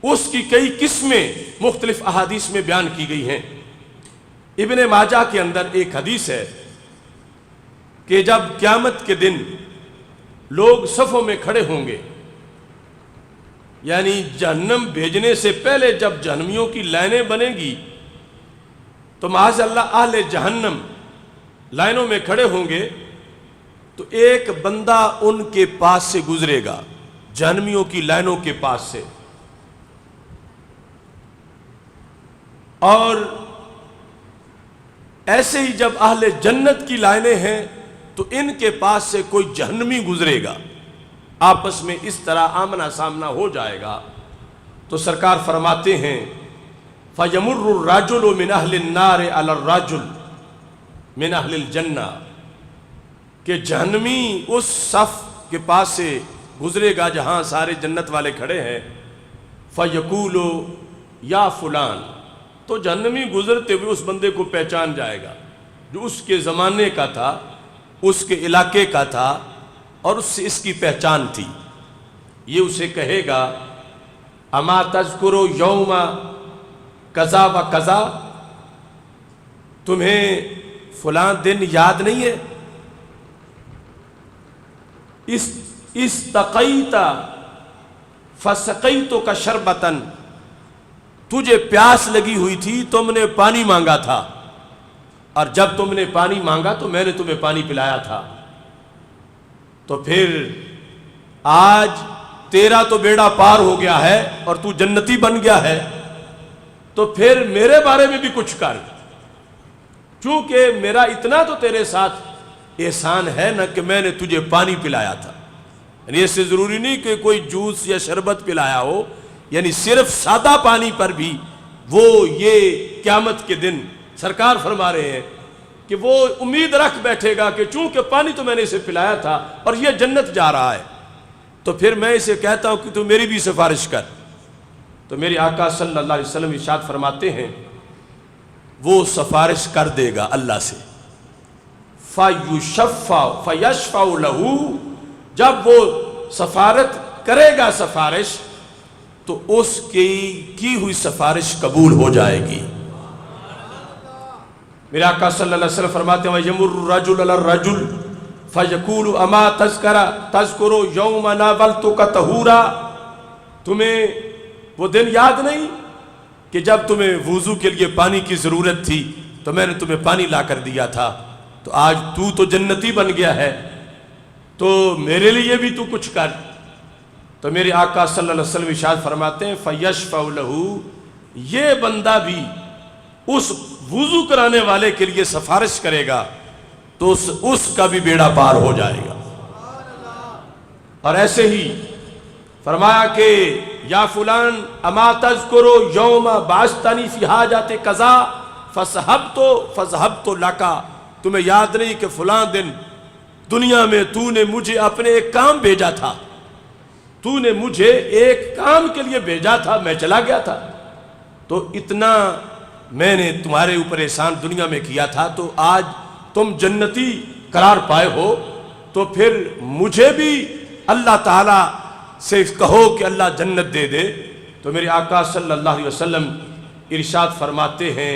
اس کی کئی قسمیں مختلف احادیث میں بیان کی گئی ہیں۔ ابن ماجہ کے اندر ایک حدیث ہے کہ جب قیامت کے دن لوگ صفوں میں کھڑے ہوں گے، یعنی جہنم بھیجنے سے پہلے جب جہنمیوں کی لائنیں بنیں گی تو معاذ اللہ اہل جہنم لائنوں میں کھڑے ہوں گے، تو ایک بندہ ان کے پاس سے گزرے گا، جہنمیوں کی لائنوں کے پاس سے، اور ایسے ہی جب اہل جنت کی لائنیں ہیں تو ان کے پاس سے کوئی جہنمی گزرے گا، آپس میں اس طرح آمنا سامنا ہو جائے گا۔ تو سرکار فرماتے ہیں فَيَمُرُّ الرَّجُلُ مِنْ أَهْلِ النَّارِ عَلَى الرَّجُلِ مِنْ أَهْلِ الْجَنَّةِ، کہ جہنمی اس صف کے پاس سے گزرے گا جہاں سارے جنت والے کھڑے ہیں، فیقول یا فلان، تو جہنمی گزرتے ہوئے اس بندے کو پہچان جائے گا جو اس کے زمانے کا تھا، اس کے علاقے کا تھا، اور اس سے اس کی پہچان تھی۔ یہ اسے کہے گا اما تذکر یوم کذا و کذا، تمہیں فلاں دن یاد نہیں ہے؟ استقیت فسقیتک شربتن، تجھے پیاس لگی ہوئی تھی، تم نے پانی مانگا تھا، اور جب تم نے پانی مانگا تو میں نے تمہیں پانی پلایا تھا۔ تو پھر آج تیرا تو بیڑا پار ہو گیا ہے اور تو جنتی بن گیا ہے، تو پھر میرے بارے میں بھی کچھ کر، چونکہ میرا اتنا تو تیرے ساتھ احسان ہے نا کہ میں نے تجھے پانی پلایا تھا۔ یعنی اس سے ضروری نہیں کہ کوئی جوس یا شربت پلایا ہو، یعنی صرف سادہ پانی پر بھی وہ یہ قیامت کے دن سرکار فرما رہے ہیں کہ وہ امید رکھ بیٹھے گا کہ چونکہ پانی تو میں نے اسے پلایا تھا اور یہ جنت جا رہا ہے، تو پھر میں اسے کہتا ہوں کہ تو میری بھی سفارش کر۔ تو میرے آقا صلی اللہ علیہ وسلم ارشاد فرماتے ہیں وہ سفارش کر دے گا اللہ سے، فَيَشْفَعُ لَهُ، جب وہ سفارت کرے گا سفارش تو اس کی ہوئی سفارش قبول ہو جائے گی۔ میرے آقا صلی اللہ علیہ وسلم فرماتے ہیں وَيَمُرُّ الرَّجُلُ عَلَى الرَّجُلِ فَيَقُولُ أَمَا تَذْكُرُ يَوْمَ نَاوَلْتُكَ طَهُورًا، تمہیں وہ دن یاد نہیں کہ جب تمہیں وضو کے لیے پانی کی ضرورت تھی تو میں نے تمہیں پانی لا کر دیا تھا، تو آج تو جنتی بن گیا ہے، تو میرے لیے بھی تو کچھ کر۔ تو میرے آقا صلی اللہ علیہ وسلم ارشاد فرماتے ہیں فَيَشْفَعُ لَهُ، یہ بندہ بھی اس وضو کرانے والے کے لیے سفارش کرے گا تو اس کا بھی بیڑا پار ہو جائے گا۔ اور ایسے ہی فرمایا کہ یا فلان اما تذکر یوم بعثتنی فی حاجت قضا فذهبت لک، تمہیں یاد نہیں کہ فلاں دن دنیا میں تو نے مجھے اپنے ایک کام بھیجا تھا، تو نے مجھے ایک کام کے لیے بھیجا تھا، میں چلا گیا تھا، تو اتنا میں نے تمہارے اوپر احسان دنیا میں کیا تھا، تو آج تم جنتی قرار پائے ہو، تو پھر مجھے بھی اللہ تعالیٰ سے کہو کہ اللہ جنت دے دے۔ تو میرے آقا صلی اللہ علیہ وسلم ارشاد فرماتے ہیں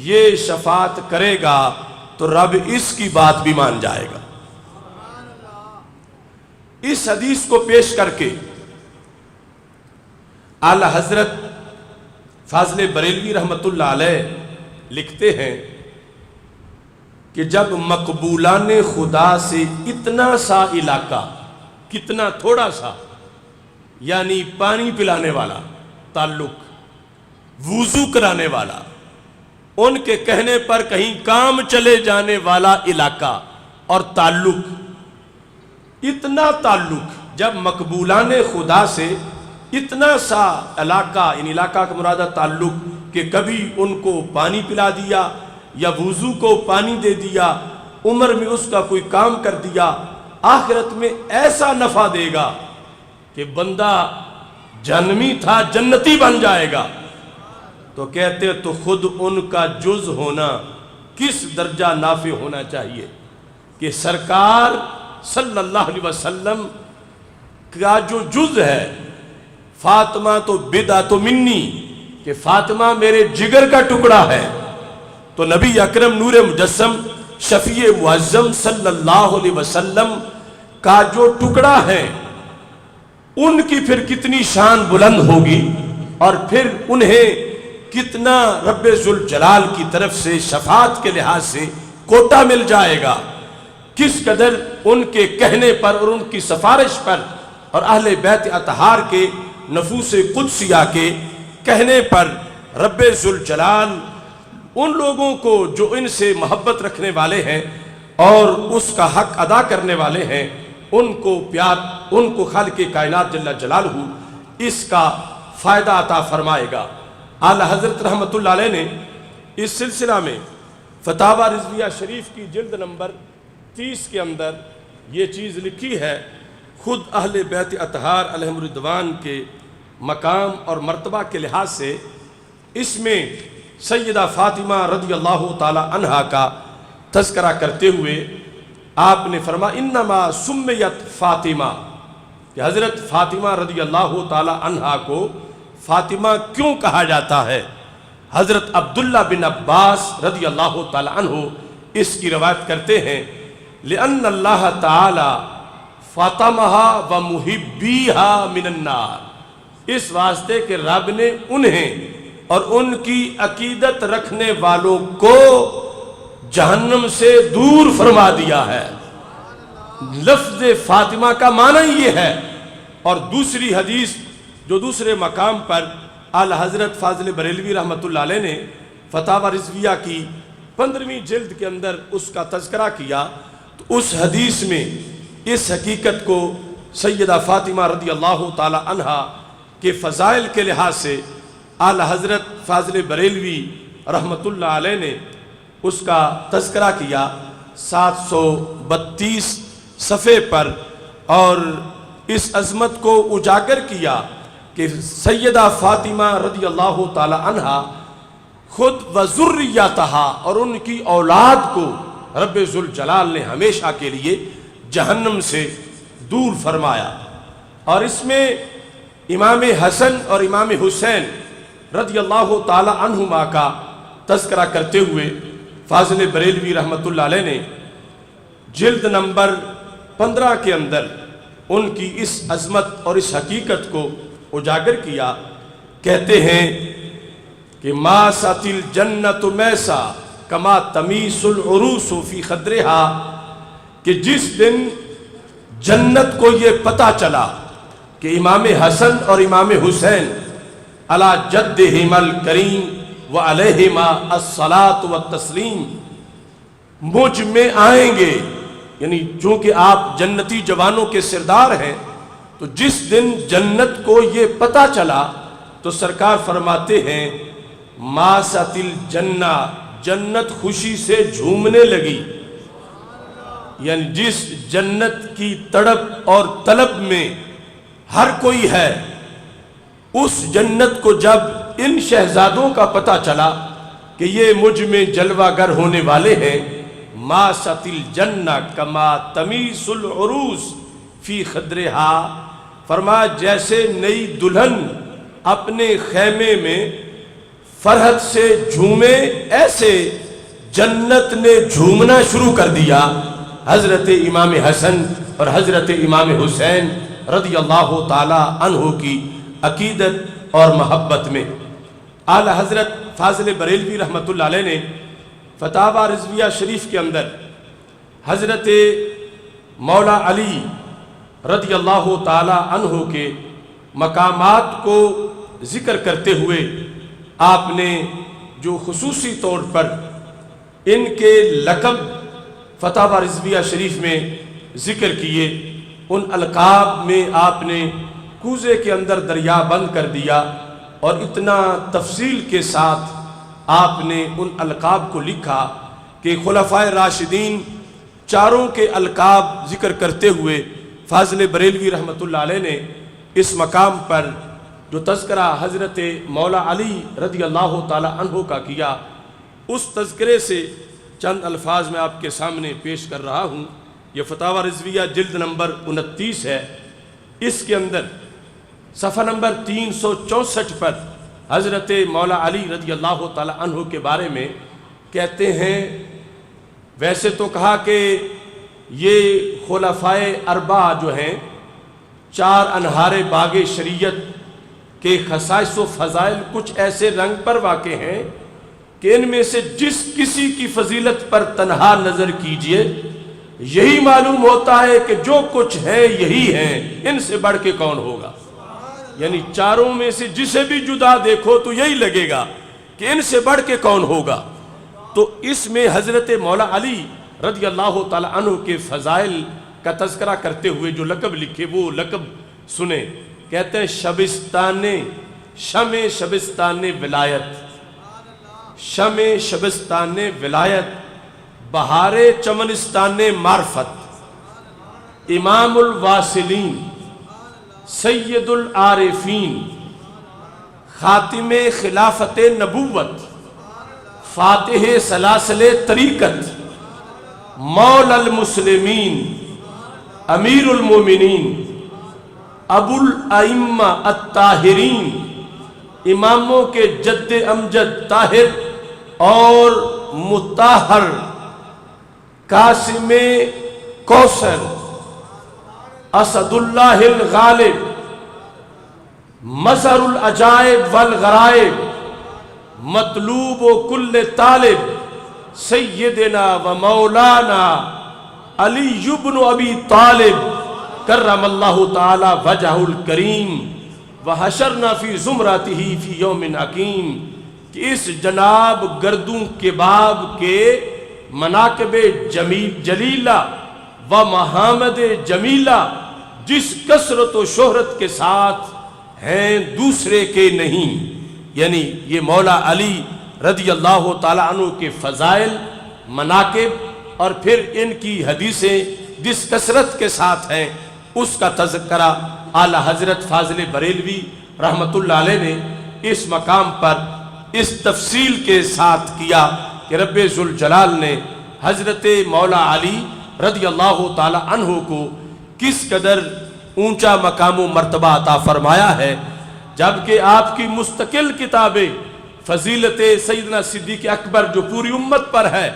یہ شفاعت کرے گا تو رب اس کی بات بھی مان جائے گا۔ اس حدیث کو پیش کر کے اعلی حضرت فاضل بریلوی رحمت اللہ علیہ لکھتے ہیں کہ جب مقبولان خدا سے اتنا سا علاقہ، کتنا تھوڑا سا، یعنی پانی پلانے والا تعلق، وضو کرانے والا، ان کے کہنے پر کہیں کام چلے جانے والا علاقہ اور تعلق، اتنا تعلق جب مقبولان خدا سے اتنا سا علاقہ، ان علاقہ کا مراد تعلق کہ کبھی ان کو پانی پلا دیا یا وضو کو پانی دے دیا، عمر میں اس کا کوئی کام کر دیا، آخرت میں ایسا نفع دے گا کہ بندہ جہنمی تھا جنتی بن جائے گا۔ تو کہتے تو خود ان کا جز ہونا کس درجہ نافع ہونا چاہیے کہ سرکار صلی اللہ علیہ وسلم کا جو جز ہے، فاطمہ تو بدعۃ منی، کہ فاطمہ میرے جگر کا ٹکڑا ہے، تو نبی اکرم نور مجسم شفیع معظم صلی اللہ علیہ وسلم کا جو ٹکڑا ہے ان کی پھر کتنی شان بلند ہوگی، اور پھر انہیں کتنا رب ذوالجلال کی طرف سے شفاعت کے لحاظ سے کوٹا مل جائے گا، کس قدر ان کے کہنے پر اور ان کی سفارش پر اور اہل بیت اطہار کے نفوس قدسیہ کے کہنے پر رب ذوالجلال ان لوگوں کو جو ان سے محبت رکھنے والے ہیں اور اس کا حق ادا کرنے والے ہیں، ان کو پیار، ان کو خالق کائنات جل جلالہ اس کا فائدہ عطا فرمائے گا۔ اعلیٰ حضرت رحمت اللہ علیہ نے اس سلسلہ میں فتاوی رضویہ شریف کی جلد نمبر 30 کے اندر یہ چیز لکھی ہے، خود اہل بیت اطہار علیہم رضوان کے مقام اور مرتبہ کے لحاظ سے اس میں سیدہ فاطمہ رضی اللہ تعالی عنہا کا تذکرہ کرتے ہوئے آپ نے فرمایا انما سمیت فاطمہ، کہ حضرت فاطمہ رضی اللہ تعالی عنہا کو فاطمہ کیوں کہا جاتا ہے؟ حضرت عبداللہ بن عباس رضی اللہ تعالی عنہ اس کی روایت کرتے ہیں لأن اللہ تعالی فاطمہا و محبیہا من النار، اس واسطے کہ رب نے انہیں اور ان کی عقیدت رکھنے والوں کو جہنم سے دور فرما دیا ہے۔ لفظ فاطمہ کا معنی یہ ہے۔ اور دوسری حدیث جو دوسرے مقام پر اعلی حضرت فاضل بریلوی رحمۃ اللہ علیہ نے فتاوی رضویہ کی 15ویں جلد کے اندر اس کا تذکرہ کیا، تو اس حدیث میں اس حقیقت کو سیدہ فاطمہ رضی اللہ تعالی عنہا کے فضائل کے لحاظ سے اعلی حضرت فاضل بریلوی رحمۃ اللہ علیہ نے اس کا تذکرہ کیا 732 صفحے پر، اور اس عظمت کو اجاگر کیا کہ سیدہ فاطمہ رضی اللہ تعالی عنہا خود و ذریتہا، اور ان کی اولاد کو رب ذوالجلال نے ہمیشہ کے لیے جہنم سے دور فرمایا۔ اور اس میں امام حسن اور امام حسین رضی اللہ تعالی عنہما کا تذکرہ کرتے ہوئے فاضل بریلوی رحمۃ اللہ علیہ نے جلد نمبر 15 کے اندر ان کی اس عظمت اور اس حقیقت کو اجاگر کیا۔ کہتے ہیں کہ ماست الجنت میسا کما تمیس العروس فی خدرہا، کہ جس دن جنت کو یہ پتہ چلا کہ امام حسن اور امام حسین علی جدہما الکریم و علیہما الصلاۃ والتسلیم مجھ میں آئیں گے، یعنی چونکہ آپ جنتی جوانوں کے سردار ہیں، تو جس دن جنت کو یہ پتہ چلا تو سرکار فرماتے ہیں ماست الجنہ، جنت خوشی سے جھومنے لگی۔ یعنی جس جنت کی تڑپ اور طلب میں ہر کوئی ہے، اس جنت کو جب ان شہزادوں کا پتہ چلا کہ یہ مجھ میں جلوہ گر ہونے والے ہیں، ماست الجنہ کما تمیس العروس فی خدرہا، فرمایا جیسے نئی دلہن اپنے خیمے میں فرحت سے جھومے، ایسے جنت نے جھومنا شروع کر دیا حضرت امام حسن اور حضرت امام حسین رضی اللہ تعالی عنہ کی عقیدت اور محبت میں۔ اعلی حضرت فاضل بریلوی رحمۃ اللہ علیہ نے فتاوی رضویہ شریف کے اندر حضرت مولا علی رضی اللہ تعالی عنہ کے مقامات کو ذکر کرتے ہوئے آپ نے جو خصوصی طور پر ان کے لقب فتاوی رضویہ شریف میں ذکر کیے، ان القاب میں آپ نے کوزے کے اندر دریا بند کر دیا، اور اتنا تفصیل کے ساتھ آپ نے ان القاب کو لکھا کہ خلفائے راشدین چاروں کے القاب ذکر کرتے ہوئے فاضل بریلوی رحمۃ اللہ علیہ نے اس مقام پر جو تذکرہ حضرت مولا علی رضی اللہ تعالی عنہ کا کیا، اس تذکرے سے چند الفاظ میں آپ کے سامنے پیش کر رہا ہوں۔ یہ فتاوی رضویہ جلد نمبر 29 ہے۔ اس کے اندر صفحہ نمبر 364 پر حضرت مولا علی رضی اللہ تعالی عنہ کے بارے میں کہتے ہیں، ویسے تو کہا کہ یہ خلفائے اربعہ جو ہیں، چار انہار باغ شریعت کے خصائص و فضائل کچھ ایسے رنگ پر واقع ہیں کہ ان میں سے جس کسی کی فضیلت پر تنہا نظر کیجئے یہی معلوم ہوتا ہے کہ جو کچھ ہے یہی ہیں، ان سے بڑھ کے کون ہوگا۔ یعنی چاروں میں سے جسے بھی جدا دیکھو تو یہی لگے گا کہ ان سے بڑھ کے کون ہوگا۔ تو اس میں حضرت مولا علی رضی اللہ تعالی عنہ کے فضائل کا تذکرہ کرتے ہوئے جو لقب لکھے وہ لقب سنیں۔ کہتے ہیں شمع شبستان ولایت، شمع شبستان ولایت، بہار چمنستان معرفت، امام الواصلین، سید العارفین، خاتم خلافت نبوت، فاتح سلاسل طریقت، مولا المسلمین، امیر المومنین، ابو الائمہ الطاہرین، اماموں کے جد امجد طاہر اور مطہر، قاسم کوثر، اسد اللہ الغالب، مظہر العجائب والغرائب، مطلوب و کل طالب، سیدنا و مولانا علی بن ابی طالب کرم اللہ تعالی وجہ الکریم، وحشرنا فی زمرتہ فی یوم حکیم، کہ اس جناب گردوں کباب کے مناقب جلیلہ و محامد جمیلہ جس کثرت و شہرت کے ساتھ ہیں دوسرے کے نہیں، یعنی یہ مولا علی رضی اللہ تعالیٰ عنہ کے فضائل، مناقب اور پھر ان کی حدیثیں جس کثرت کے ساتھ ہیں اس کا تذکرہ اعلیٰ حضرت فاضل بریلوی رحمت اللہ علیہ نے اس مقام پر اس تفصیل کے ساتھ کیا کہ رب ذوالجلال نے حضرت مولا علی رضی اللہ تعالی عنہ کو کس قدر اونچا مقام و مرتبہ عطا فرمایا ہے، جبکہ آپ کی مستقل کتابیں فضیلت سیدنا صدیق اکبر جو پوری امت پر ہے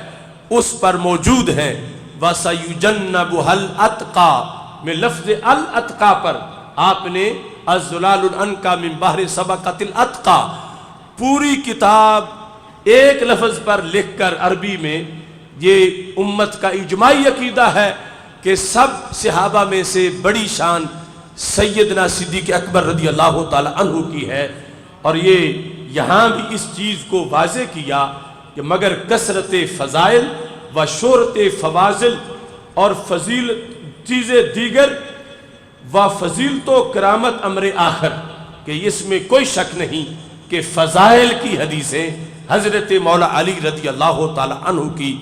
اس پر موجود ہیں، وَسَيُجَنَّبُهَا الْأَتْقَى میں لفظ الاتقا پر آپ نے الزلال الانقا من بحر سبقت الاتقا پوری کتاب ایک لفظ پر لکھ کر عربی میں، یہ امت کا اجماعی عقیدہ ہے کہ سب صحابہ میں سے بڑی شان سیدنا صدیق اکبر رضی اللہ تعالی عنہ کی ہے، اور یہ یہاں بھی اس چیز کو واضح کیا کہ مگر کثرت فضائل و شہرت فواضل اور فضیل چیزیں دیگر و فضیلت و کرامت امر آخر، کہ اس میں کوئی شک نہیں کہ فضائل کی حدیثیں حضرت مولا علی رضی اللہ تعالی عنہ کی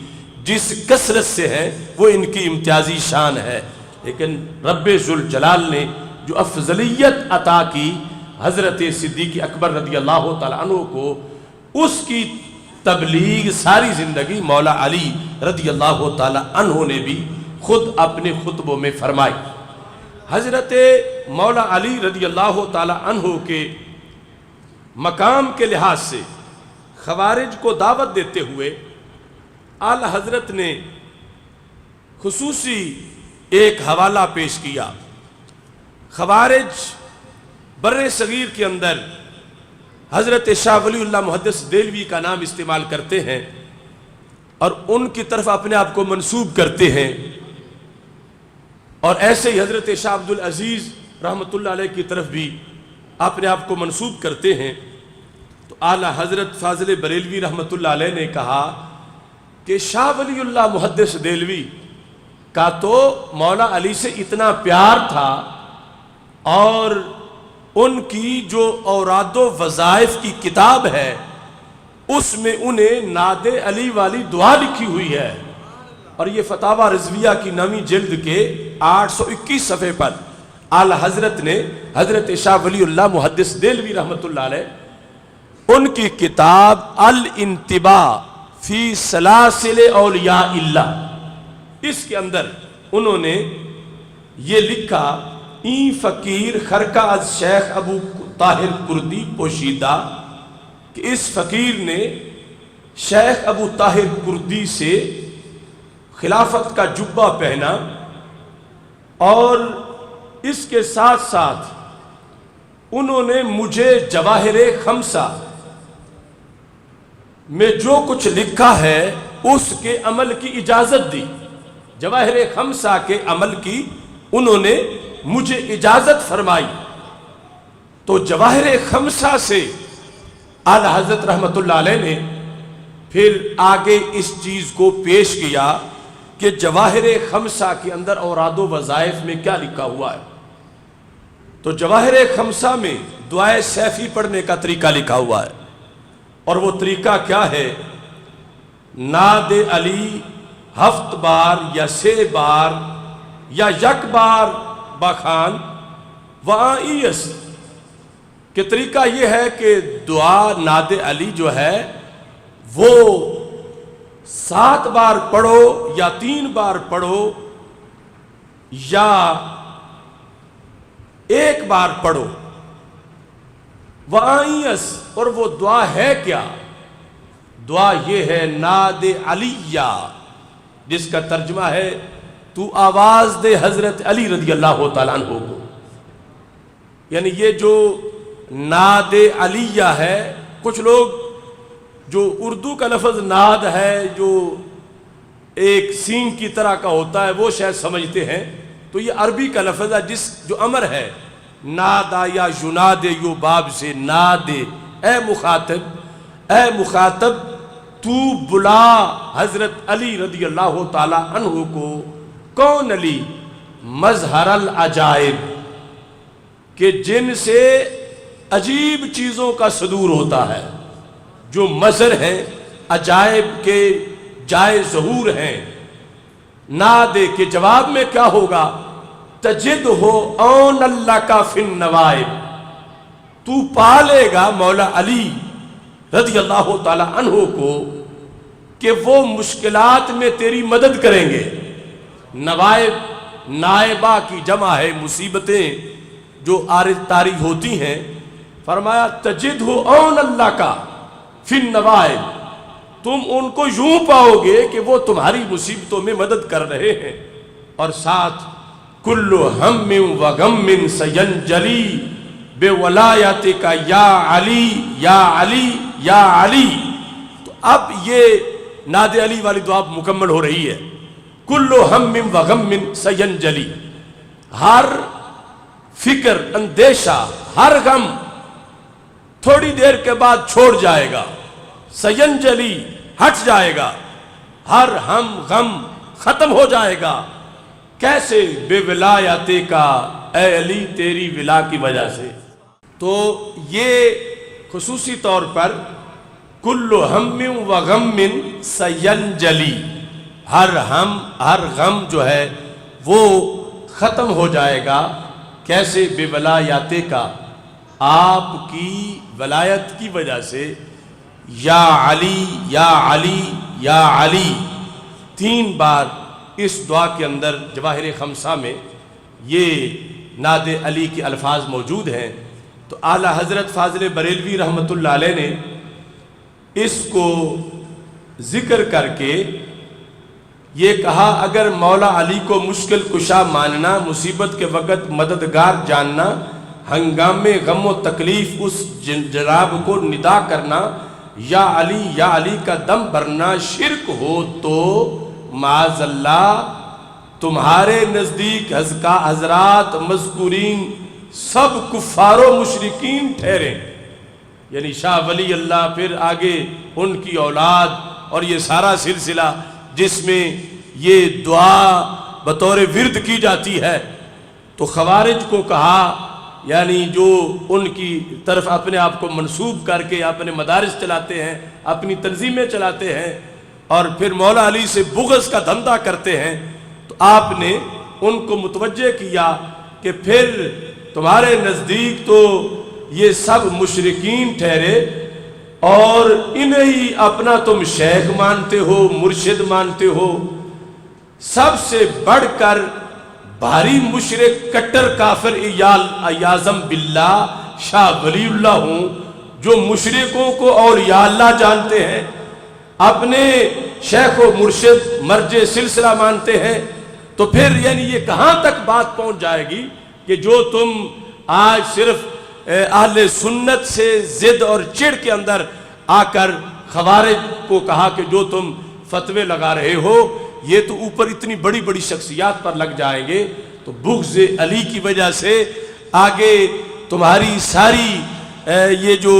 جس کثرت سے ہے وہ ان کی امتیازی شان ہے، لیکن رب ذوالجلال نے جو افضلیت عطا کی حضرت صدیق اکبر رضی اللہ تعالی عنہ کو، اس کی تبلیغ ساری زندگی مولا علی رضی اللہ تعالی عنہ نے بھی خود اپنے خطبوں میں فرمائی۔ حضرت مولا علی رضی اللہ تعالی عنہ کے مقام کے لحاظ سے خوارج کو دعوت دیتے ہوئے اعلیٰ حضرت نے خصوصی ایک حوالہ پیش کیا۔ خوارج بر صغیر کے اندر حضرت شاہ ولی اللہ محدث دہلوی کا نام استعمال کرتے ہیں اور ان کی طرف اپنے آپ کو منسوب کرتے ہیں، اور ایسے ہی حضرت شاہ عبدالعزیز رحمت اللہ علیہ کی طرف بھی اپنے آپ کو منسوب کرتے ہیں۔ تو اعلیٰ حضرت فاضل بریلوی رحمت اللہ علیہ نے کہا کہ شاہ ولی اللہ محدث دہلوی کا تو مولا علی سے اتنا پیار تھا، اور ان کی جو اوراد و وظائف کی کتاب ہے اس میں انہیں ناد علی والی دعا لکھی ہوئی ہے، اور یہ فتاوی رضویہ کی نویں جلد کے 821 صفحے پر اعلیٰ حضرت نے حضرت شاہ ولی اللہ محدث دہلوی رحمت اللہ علیہ ان کی کتاب الانتباہ فی سلاسل اولیاء اللہ، اس کے اندر انہوں نے یہ لکھا، این فقیر خرقہ از شیخ ابو طاہر کردی پوشیدہ، کہ اس فقیر نے شیخ ابو طاہر کردی سے خلافت کا جبہ پہنا، اور اس کے ساتھ ساتھ انہوں نے مجھے جواہر خمسہ میں جو کچھ لکھا ہے اس کے عمل کی اجازت دی۔ جواہر خمسہ کے عمل کی انہوں نے مجھے اجازت فرمائی۔ تو جواہر خمسہ سے اعلیٰ حضرت رحمت اللہ علیہ نے پھر آگے اس چیز کو پیش کیا کہ جواہر خمسہ کے اندر اوراد و وظائف میں کیا لکھا ہوا ہے۔ تو جواہر خمسہ میں دعائے سیفی پڑھنے کا طریقہ لکھا ہوا ہے، اور وہ طریقہ کیا ہے، ناد علی 7 بار یا 6 بار یا 1 بار بخان وآئیس، کہ طریقہ یہ ہے کہ دعا نعت علی جو ہے وہ 7 بار پڑھو یا 3 بار پڑھو یا 1 بار پڑھو. وَآئِیَس، اور وہ دعا ہے کیا؟ دعا یہ ہے نعت علیہ، جس کا ترجمہ ہے تو آواز دے حضرت علی رضی اللہ تعالیٰ عنہ کو. یعنی یہ جو نعت علیہ ہے، کچھ لوگ جو اردو کا لفظ ناد ہے جو ایک سین کی طرح کا ہوتا ہے وہ شاید سمجھتے ہیں، تو یہ عربی کا لفظ ہے جس جو امر ہے نادا یا یناد یو باب سے ناد، اے مخاطب تو بلا حضرت علی رضی اللہ تعالی عنہ کو. کون علی؟ مظہر العجائب، کہ جن سے عجیب چیزوں کا صدور ہوتا ہے، جو مظہر ہیں عجائب کے جائے ظہور ہیں. نادے کے جواب میں کیا ہوگا؟ تجد ہو اون اللہ کا فن نوائب، تو پالے گا مولا علی رضی اللہ تعالی عنہ کو کہ وہ مشکلات میں تیری مدد کریں گے. نوائب نائبہ کی جمع ہے، مصیبتیں جو عارض طاری ہوتی ہیں. فرمایا تجد ہو اون اللہ کا فی النوائب، تم ان کو یوں پاؤ گے کہ وہ تمہاری مصیبتوں میں مدد کر رہے ہیں. اور ساتھ کل ہم و غم سینجلی بے ولایت کا یا علی یا علی یا علی. تو اب یہ نعت علی والی دعا مکمل ہو رہی ہے. کل ہم و غم سینجلی، ہر فکر اندیشہ ہر غم تھوڑی دیر کے بعد چھوڑ جائے گا. سینجلی ہٹ جائے گا، ہر ہم غم ختم ہو جائے گا. کیسے؟ بے ولایت کا، اے علی تیری ولا کی وجہ سے. تو یہ خصوصی طور پر کل ہم و غم سینجلی، ہر ہم ہر غم جو ہے وہ ختم ہو جائے گا. کیسے؟ بے ولایت کا، آپ کی ولایت کی وجہ سے. یا علی یا علی یا علی 3 بار اس دعا کے اندر جواہر خمسہ میں یہ نعت علی کے الفاظ موجود ہیں. تو اعلیٰ حضرت فاضل بریلوی رحمۃ اللہ علیہ نے اس کو ذکر کر کے یہ کہا، اگر مولا علی کو مشکل کشا ماننا، مصیبت کے وقت مددگار جاننا، ہنگامے غم و تکلیف اس جناب کو ندا کرنا، یا علی کا دم بھرنا شرک ہو تو معاذ اللہ تمہارے نزدیک حضرات مذکورین سب کفار و مشرکین ٹھہرے. یعنی شاہ ولی اللہ، پھر آگے ان کی اولاد، اور یہ سارا سلسلہ جس میں یہ دعا بطور ورد کی جاتی ہے. تو خوارج کو کہا، یعنی جو ان کی طرف اپنے آپ کو منسوب کر کے اپنے مدارس چلاتے ہیں، اپنی تنظیمیں چلاتے ہیں، اور پھر مولا علی سے بغض کا دھندا کرتے ہیں، تو آپ نے ان کو متوجہ کیا کہ پھر تمہارے نزدیک تو یہ سب مشرکین ٹھہرے، اور انہیں ہی اپنا تم شیخ مانتے ہو، مرشد مانتے ہو. سب سے بڑھ کر بھاری مشرک کٹر کافر ایازم باللہ شاہ ولی اللہ ہوں، جو مشرکوں کو اولیاء اللہ جانتے ہیں، اپنے شیخ و مرشد مرجع سلسلہ مانتے ہیں. تو پھر یعنی یہ کہاں تک بات پہنچ جائے گی کہ جو تم آج صرف اہل سنت سے ضد اور چڑ کے اندر آ کر خوارج کو کہا کہ جو تم فتوے لگا رہے ہو یہ تو اوپر اتنی بڑی بڑی شخصیات پر لگ جائیں گے. تو بغض علی کی وجہ سے آگے تمہاری ساری یہ جو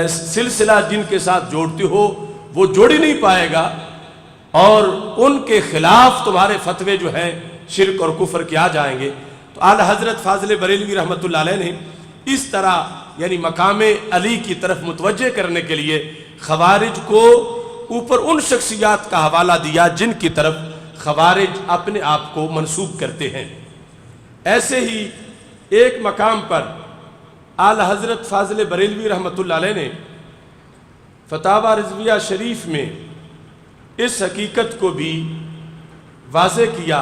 سلسلہ جن کے ساتھ جوڑتے ہو وہ جوڑ ہی نہیں پائے گا، اور ان کے خلاف تمہارے فتوے جو ہیں شرک اور کفر کے آ جائیں گے. تو اعلیٰ حضرت فاضل بریلوی رحمۃ اللہ علیہ نے اس طرح یعنی مقام علی کی طرف متوجہ کرنے کے لیے خوارج کو اوپر ان شخصیات کا حوالہ دیا جن کی طرف خوارج اپنے آپ کو منسوب کرتے ہیں. ایسے ہی ایک مقام پر اعلی حضرت فاضل بریلوی رحمۃ اللہ علیہ نے فتاوی رضویہ شریف میں اس حقیقت کو بھی واضح کیا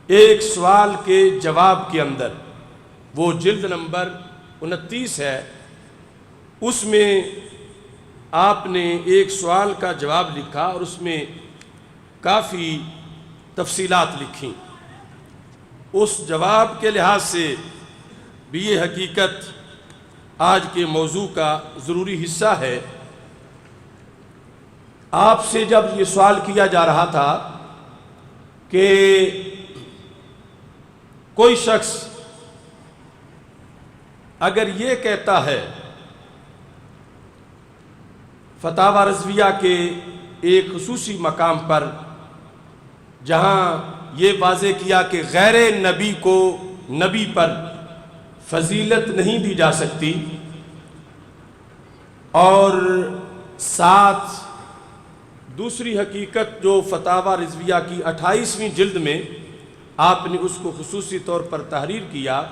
ایک سوال کے جواب کے اندر، وہ جلد نمبر 29 ہے، اس میں آپ نے ایک سوال کا جواب لکھا اور اس میں کافی تفصیلات لکھیں۔ اس جواب کے لحاظ سے بھی یہ حقیقت آج کے موضوع کا ضروری حصہ ہے۔ آپ سے جب یہ سوال کیا جا رہا تھا کہ کوئی شخص اگر یہ کہتا ہے فتاوی رضویہ کے ایک خصوصی مقام پر جہاں یہ واضح کیا کہ غیر نبی کو نبی پر فضیلت نہیں دی جا سکتی، اور ساتھ دوسری حقیقت جو فتاوی رضویہ کی 28ویں جلد میں آپ نے اس کو خصوصی طور پر تحریر کیا،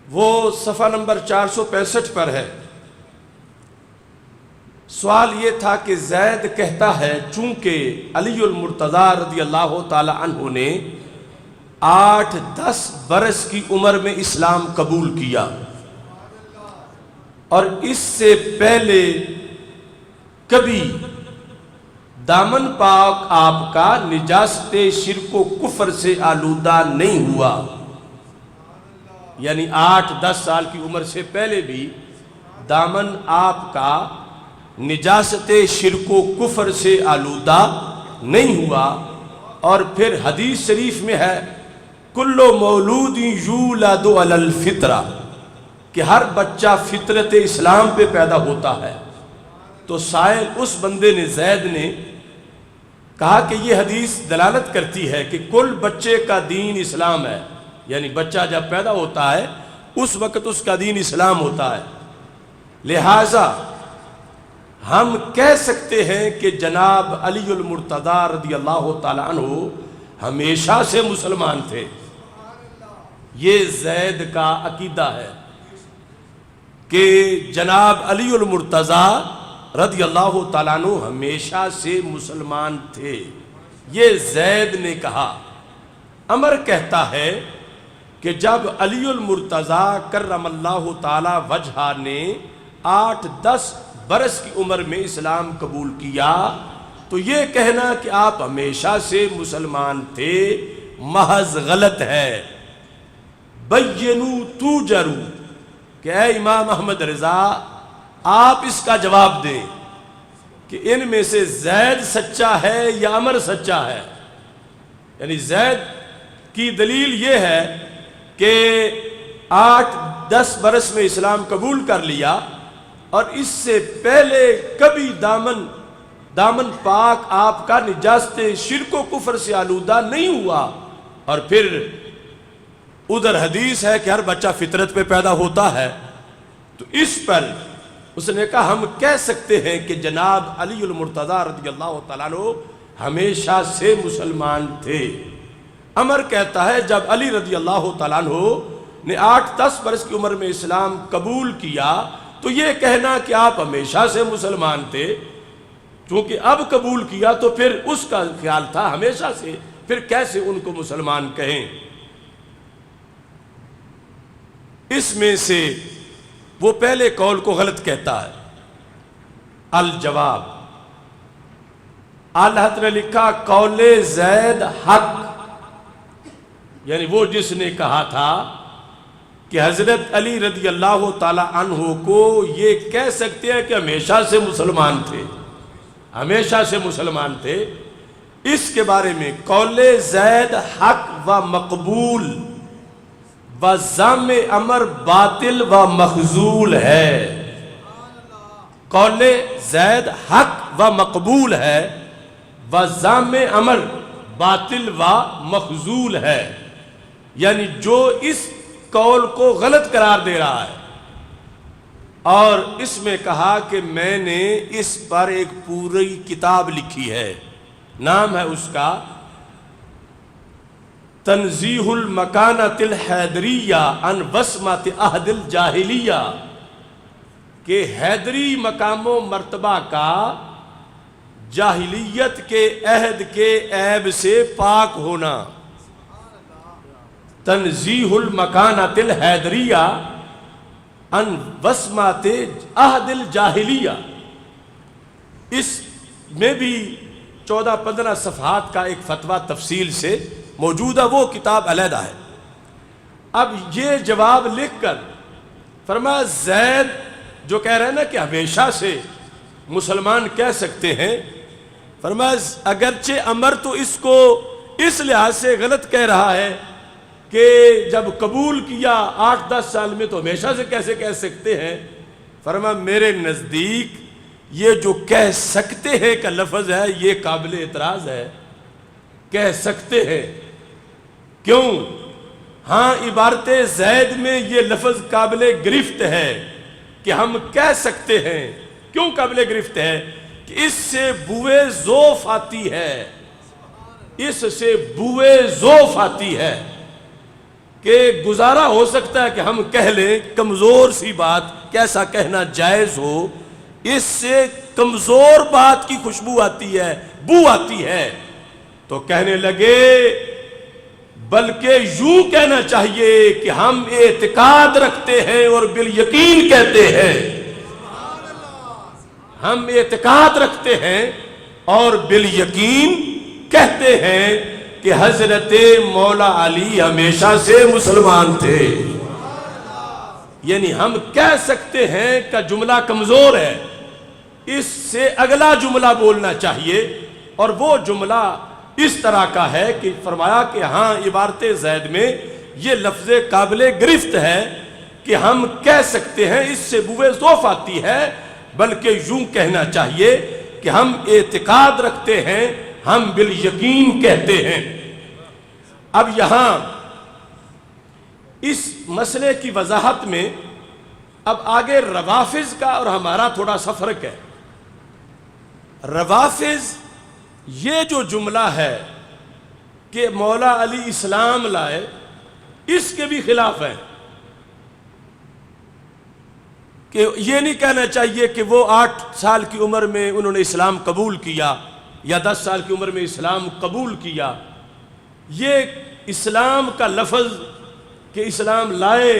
وہ صفحہ نمبر 465 پر ہے۔ سوال یہ تھا کہ زید کہتا ہے چونکہ علی المرتضیٰ رضی اللہ تعالی عنہ نے 8-10 برس کی عمر میں اسلام قبول کیا، اور اس سے پہلے کبھی دامن پاک آپ کا نجاست شرک و کفر سے آلودہ نہیں ہوا، یعنی 8-10 سال کی عمر سے پہلے بھی دامن آپ کا نجاست شرک و کفر سے آلودہ نہیں ہوا۔ اور پھر حدیث شریف میں ہے کل مولود یولد علی الفطرہ، کہ ہر بچہ فطرت اسلام پہ پیدا ہوتا ہے۔ تو سائل اس بندے نے، زید نے کہا کہ یہ حدیث دلالت کرتی ہے کہ کل بچے کا دین اسلام ہے، یعنی بچہ جب پیدا ہوتا ہے اس وقت اس کا دین اسلام ہوتا ہے، لہٰذا ہم کہہ سکتے ہیں کہ جناب علی المرتضیٰ رضی اللہ تعالی عنہ ہمیشہ سے مسلمان تھے۔ یہ زید کا عقیدہ ہے کہ جناب علی المرتضیٰ رضی اللہ تعالیٰ عنہ ہمیشہ سے مسلمان تھے، یہ زید نے کہا۔ عمر کہتا ہے کہ جب علی المرتضیٰ کرم اللہ تعالی وجہہ نے 8-10 برس کی عمر میں اسلام قبول کیا، تو یہ کہنا کہ آپ ہمیشہ سے مسلمان تھے محض غلط ہے۔ بینوا توجروا، کہ اے امام احمد رضا آپ اس کا جواب دیں کہ ان میں سے زید سچا ہے یا عمر سچا ہے۔ یعنی زید کی دلیل یہ ہے کہ 8-10 برس میں اسلام قبول کر لیا، اور اس سے پہلے کبھی دامن پاک آپ کا نجاست شرک و کفر سے آلودہ نہیں ہوا۔ اور پھر ادھر حدیث ہے کہ ہر بچہ فطرت پہ پیدا ہوتا ہے، تو اس پر اس نے کہا ہم کہہ سکتے ہیں کہ جناب علی المرتضیٰ رضی اللہ تعالیٰ عنہ ہمیشہ سے مسلمان تھے۔ عمر کہتا ہے جب علی رضی اللہ تعالیٰ عنہ نے 8-10 برس کی عمر میں اسلام قبول کیا، تو یہ کہنا کہ آپ ہمیشہ سے مسلمان تھے، چونکہ اب قبول کیا تو پھر اس کا خیال تھا ہمیشہ سے، پھر کیسے ان کو مسلمان کہیں۔ اس میں سے وہ پہلے قول کو غلط کہتا ہے۔ الجواب، اعلیٰ حضرت نے لکھا قول زید حق، یعنی وہ جس نے کہا تھا کہ حضرت علی رضی اللہ تعالی عنہ کو یہ کہہ سکتے ہیں کہ ہمیشہ سے مسلمان تھے، ہمیشہ سے مسلمان تھے، اس کے بارے میں قول زید حق و مقبول و ذم امر باطل و مخذول ہے۔ قول زید حق و مقبول ہے و ذم امر باطل و مخذول ہے، یعنی جو اس قول کو غلط قرار دے رہا ہے، اور اس میں کہا کہ میں نے اس پر ایک پوری کتاب لکھی ہے، نام ہے اس کا تنزیہ المکانۃ الحیدریہ عن وسمۃ عہد الجاہلیہ، کہ حیدری مقام و مرتبہ کا جاہلیت کے عہد کے عیب سے پاک ہونا۔ تنزیہ المکانۃ الحیدریہ عن وسمۃ عہد الجاہلیہ، اس میں بھی 14-15 صفحات کا ایک فتویٰ تفصیل سے موجود ہے، وہ کتاب علیحدہ ہے۔ اب یہ جواب لکھ کر فرمایا زید جو کہہ رہے ہیں نا کہ ہمیشہ سے مسلمان کہہ سکتے ہیں، فرمایا اگرچہ عمر تو اس کو اس لحاظ سے غلط کہہ رہا ہے کہ جب قبول کیا 8-10 سال میں تو ہمیشہ سے کیسے کہہ سکتے ہیں؟ فرمایا میرے نزدیک یہ جو کہہ سکتے ہیں کا لفظ ہے یہ قابل اعتراض ہے۔ کہہ سکتے ہیں کیوں؟ ہاں عبارت زید میں یہ لفظ قابل گرفت ہے کہ ہم کہہ سکتے ہیں۔ کیوں قابل گرفت ہے؟ کہ اس سے بوئے ذوف آتی ہے، اس سے بوئے ذوف آتی ہے، کہ گزارا ہو سکتا ہے کہ ہم کہہ لیں کمزور سی بات، کیسا کہنا جائز ہو، اس سے کمزور بات کی خوشبو آتی ہے، بو آتی ہے۔ تو کہنے لگے بلکہ یوں کہنا چاہیے کہ ہم اعتقاد رکھتے ہیں اور بالیقین کہتے ہیں، ہم اعتقاد رکھتے ہیں اور بالیقین کہتے ہیں کہ حضرت مولا علی ہمیشہ سے مسلمان تھے۔ یعنی ہم کہہ سکتے ہیں کا جملہ کمزور ہے، اس سے اگلا جملہ بولنا چاہیے، اور وہ جملہ اس طرح کا ہے کہ فرمایا کہ ہاں عبارت زید میں یہ لفظ قابل گرفت ہے کہ ہم کہہ سکتے ہیں، اس سے بوئے ذوف آتی ہے، بلکہ یوں کہنا چاہیے کہ ہم اعتقاد رکھتے ہیں، ہم بالیقین کہتے ہیں۔ اب یہاں اس مسئلے کی وضاحت میں اب آگے روافض کا اور ہمارا تھوڑا سا فرق ہے۔ روافض یہ جو جملہ ہے کہ مولا علی اسلام لائے، اس کے بھی خلاف ہے، کہ یہ نہیں کہنا چاہیے کہ وہ 8 سال کی عمر میں انہوں نے اسلام قبول کیا یا 10 سال کی عمر میں اسلام قبول کیا۔ یہ اسلام کا لفظ کہ اسلام لائے،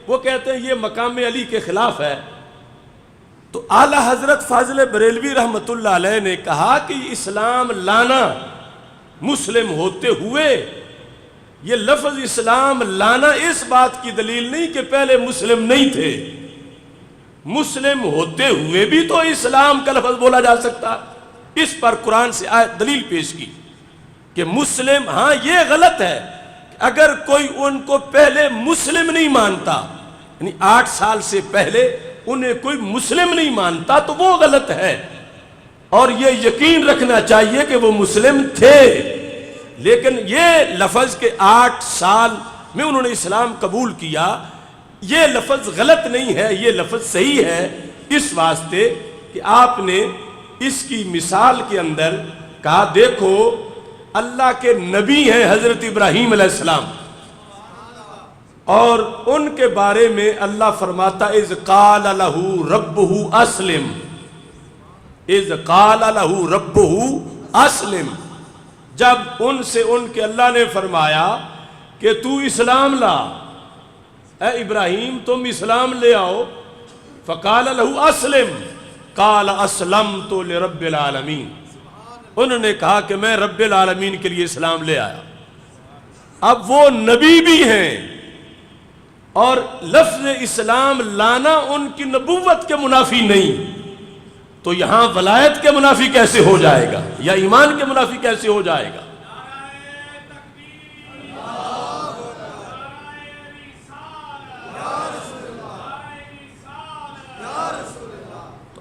وہ کہتے ہیں یہ مقام علی کے خلاف ہے۔ تو اعلیٰ حضرت فاضل بریلوی رحمۃ اللہ علیہ نے کہا کہ اسلام لانا مسلم ہوتے ہوئے، یہ لفظ اسلام لانا اس بات کی دلیل نہیں کہ پہلے مسلم نہیں تھے، مسلم ہوتے ہوئے بھی تو اسلام کا لفظ بولا جا سکتا۔ اس پر قرآن سے آیت دلیل پیش کی کہ مسلم، ہاں یہ غلط ہے اگر کوئی ان کو پہلے مسلم نہیں مانتا، یعنی 8 سال سے پہلے انہیں کوئی مسلم نہیں مانتا تو وہ غلط ہے، اور یہ یقین رکھنا چاہیے کہ وہ مسلم تھے۔ لیکن یہ لفظ کہ 8 سال میں انہوں نے اسلام قبول کیا، یہ لفظ غلط نہیں ہے، یہ لفظ صحیح ہے، اس واسطے کہ آپ نے اس کی مثال کے اندر کہا دیکھو اللہ کے نبی ہیں حضرت ابراہیم علیہ السلام، اور ان کے بارے میں اللہ فرماتا اذ قال لہ ربہ اسلم، اذ قال لہ ربہ اسلم، جب ان سے ان کے اللہ نے فرمایا کہ تو اسلام لا، اے ابراہیم تم اسلام لے آؤ، فقال لہ اسلم قال اسلمت لرب العالمین، انہوں نے کہا کہ میں رب العالمین کے لیے اسلام لے آیا۔ اب وہ نبی بھی ہیں اور لفظ اسلام لانا ان کی نبوت کے منافی نہیں، تو یہاں ولایت کے منافی کیسے ہو جائے گا یا ایمان کے منافی کیسے ہو جائے گا؟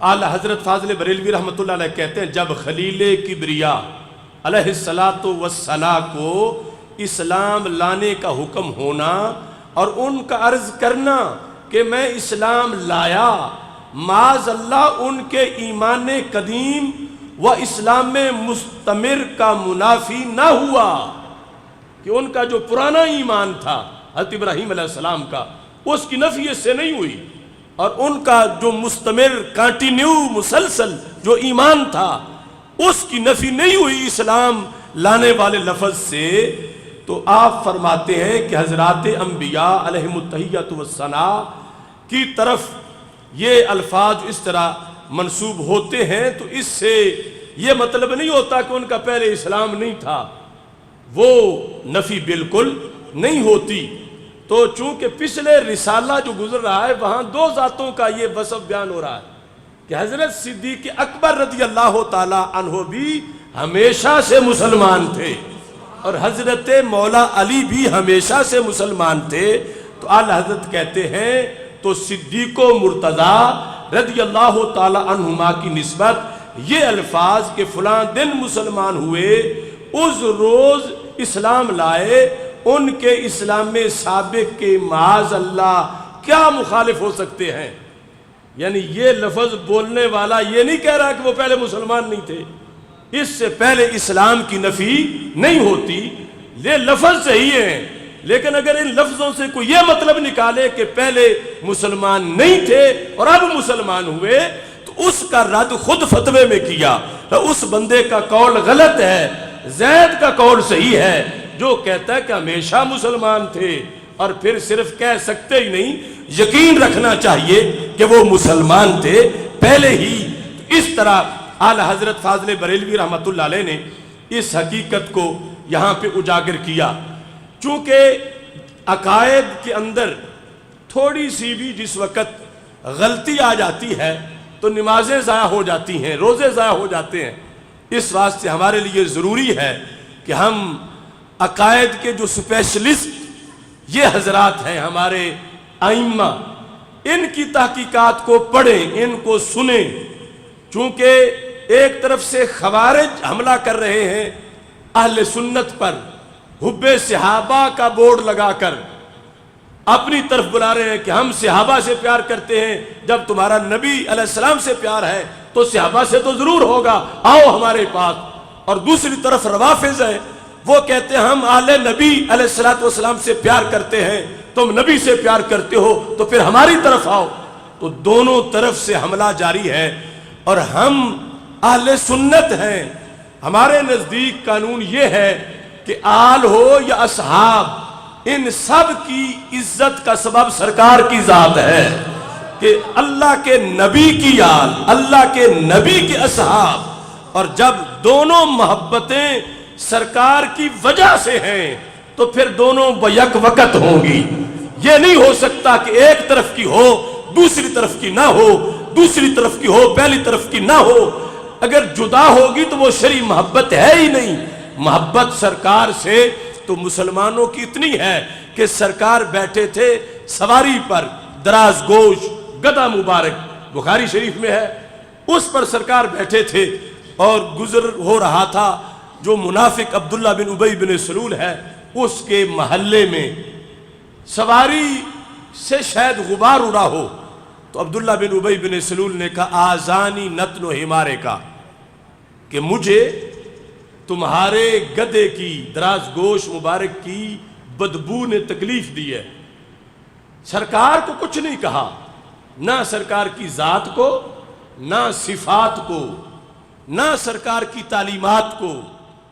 اعلیٰ حضرت فاضل بریلوی رحمۃ اللہ علیہ کہتے ہیں جب خلیل کبریا علیہ السلام کو اسلام لانے کا حکم ہونا اور ان کا عرض کرنا کہ میں اسلام لایا، معاذ اللہ ان کے ایمان قدیم و اسلام مستمر کا منافی نہ ہوا، کہ ان کا جو پرانا ایمان تھا حضرت ابراہیم علیہ السلام کا، اس کی نفی اس سے نہیں ہوئی، اور ان کا جو مستمر کانٹینیو مسلسل جو ایمان تھا اس کی نفی نہیں ہوئی اسلام لانے والے لفظ سے۔ تو آپ فرماتے ہیں کہ حضرات انبیاء علیہم التحیۃ والثناء کی طرف یہ الفاظ اس طرح منسوب ہوتے ہیں تو اس سے یہ مطلب نہیں ہوتا کہ ان کا پہلے اسلام نہیں تھا، وہ نفی بالکل نہیں ہوتی۔ تو چونکہ پچھلے رسالہ جو گزر رہا ہے وہاں دو ذاتوں کا یہ وصف بیان ہو رہا ہے کہ حضرت صدیق اکبر رضی اللہ تعالی عنہ بھی ہمیشہ سے مسلمان تھے اور حضرت مولا علی بھی ہمیشہ سے مسلمان تھے۔ تو اعلی حضرت کہتے ہیں تو صدیق و مرتضیٰ رضی اللہ تعالی عنہما کی نسبت یہ الفاظ کہ فلاں دن مسلمان ہوئے، اس روز اسلام لائے، ان کے اسلام سابق کے معاذ اللہ کیا مخالف ہو سکتے ہیں؟ یعنی یہ لفظ بولنے والا یہ نہیں کہہ رہا کہ وہ پہلے مسلمان نہیں تھے، اس سے پہلے اسلام کی نفی نہیں ہوتی، یہ لفظ صحیح ہے، لیکن اگر ان لفظوں سے کوئی یہ مطلب نکالے کہ پہلے مسلمان نہیں تھے اور اب مسلمان ہوئے تو اس کا رد خود فتوے میں کیا، اس بندے کا قول غلط ہے۔ زید کا قول صحیح ہے جو کہتا ہے کہ ہمیشہ مسلمان تھے، اور پھر صرف کہہ سکتے ہی نہیں، یقین رکھنا چاہیے کہ وہ مسلمان تھے پہلے ہی۔ اس طرح اعلی حضرت فاضل بریلوی رحمۃ اللہ علیہ نے اس حقیقت کو یہاں پہ اجاگر کیا۔ چونکہ عقائد کے اندر تھوڑی سی بھی جس وقت غلطی آ جاتی ہے تو نمازیں ضائع ہو جاتی ہیں، روزے ضائع ہو جاتے ہیں۔ اس واسطے ہمارے لیے ضروری ہے کہ ہم عقائد کے جو اسپیشلسٹ یہ حضرات ہیں ہمارے ائمہ، ان کی تحقیقات کو پڑھیں، ان کو سنیں، چونکہ ایک طرف سے خوارج حملہ کر رہے ہیں اہل سنت پر، حب صحابہ کا بورڈ لگا کر اپنی طرف بلا رہے ہیں کہ ہم صحابہ سے پیار کرتے ہیں، جب تمہارا نبی علیہ السلام سے پیار ہے تو صحابہ سے تو ضرور ہوگا، آؤ ہمارے پاس۔ اور دوسری طرف روافض ہے، وہ کہتے ہیں ہم اہل نبی علیہ السلام سے پیار کرتے ہیں، تم نبی سے پیار کرتے ہو تو پھر ہماری طرف آؤ۔ تو دونوں طرف سے حملہ جاری ہے، اور ہم اہل سنت ہیں، ہمارے نزدیک قانون یہ ہے کہ آل ہو یا اصحاب، ان سب کی عزت کا سبب سرکار کی ذات ہے، کہ اللہ کے نبی کی آل، اللہ کے نبی کے اصحاب، اور جب دونوں محبتیں سرکار کی وجہ سے ہیں تو پھر دونوں بیک وقت ہوں گی۔ یہ نہیں ہو سکتا کہ ایک طرف کی ہو دوسری طرف کی نہ ہو، دوسری طرف کی ہو پہلی طرف کی نہ ہو۔ اگر جدا ہوگی تو وہ شرعی محبت ہے ہی نہیں۔ محبت سرکار سے تو مسلمانوں کی اتنی ہے کہ سرکار بیٹھے تھے سواری پر، دراز گوش گدھا مبارک، بخاری شریف میں ہے، اس پر سرکار بیٹھے تھے اور گزر ہو رہا تھا جو منافق عبداللہ بن ابی بن سلول ہے، اس کے محلے میں سواری سے شاید غبار اڑا ہو، تو عبداللہ بن ابی بن سلول نے کہا آزانی نتن و حمارے کا، کہ مجھے تمہارے گدھے کی دراز گوش مبارک کی بدبو نے تکلیف دی ہے۔ سرکار کو کچھ نہیں کہا، نہ سرکار کی ذات کو، نہ صفات کو، نہ سرکار کی تعلیمات کو،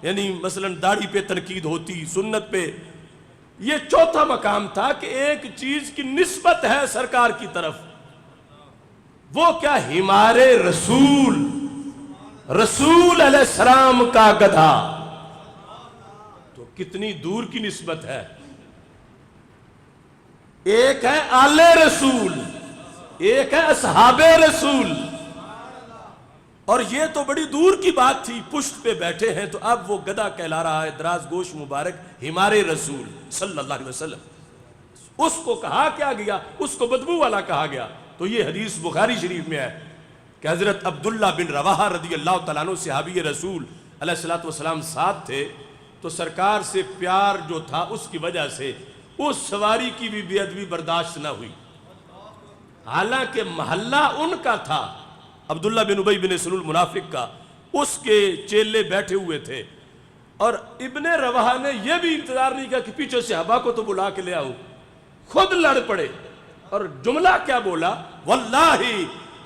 یعنی مثلا داڑھی پہ تنقید ہوتی، سنت پہ۔ یہ چوتھا مقام تھا کہ ایک چیز کی نسبت ہے سرکار کی طرف، وہ کیا؟ ہمارے رسول، رسول علیہ السلام کا گدھا، تو کتنی دور کی نسبت ہے۔ ایک ہے آل رسول، ایک ہے اصحاب رسول، اور یہ تو بڑی دور کی بات تھی، پشت پہ بیٹھے ہیں تو اب وہ گدھا کہلا رہا ہے، دراز گوش مبارک ہمارے رسول صلی اللہ علیہ وسلم۔ اس کو کہا کیا گیا؟ اس کو بدبو والا کہا گیا۔ تو یہ حدیث بخاری شریف میں ہے کہ حضرت عبداللہ بن رواحہ رضی اللہ تعالیٰ عنہ صحابی رسول علیہ السلام ساتھ تھے، تو سرکار سے پیار جو تھا اس کی وجہ سے اس سواری کی بھی بے ادبی برداشت نہ ہوئی، حالانکہ محلہ ان کا تھا، عبداللہ بن ابی بن سلول منافق کا، اس کے چیلے بیٹھے ہوئے تھے، اور ابن رواحہ نے یہ بھی انتظار نہیں کیا کہ پیچھے صحابہ کو تو بلا کے لے آؤ، خود لڑ پڑے اور جملہ کیا بولا، واللہ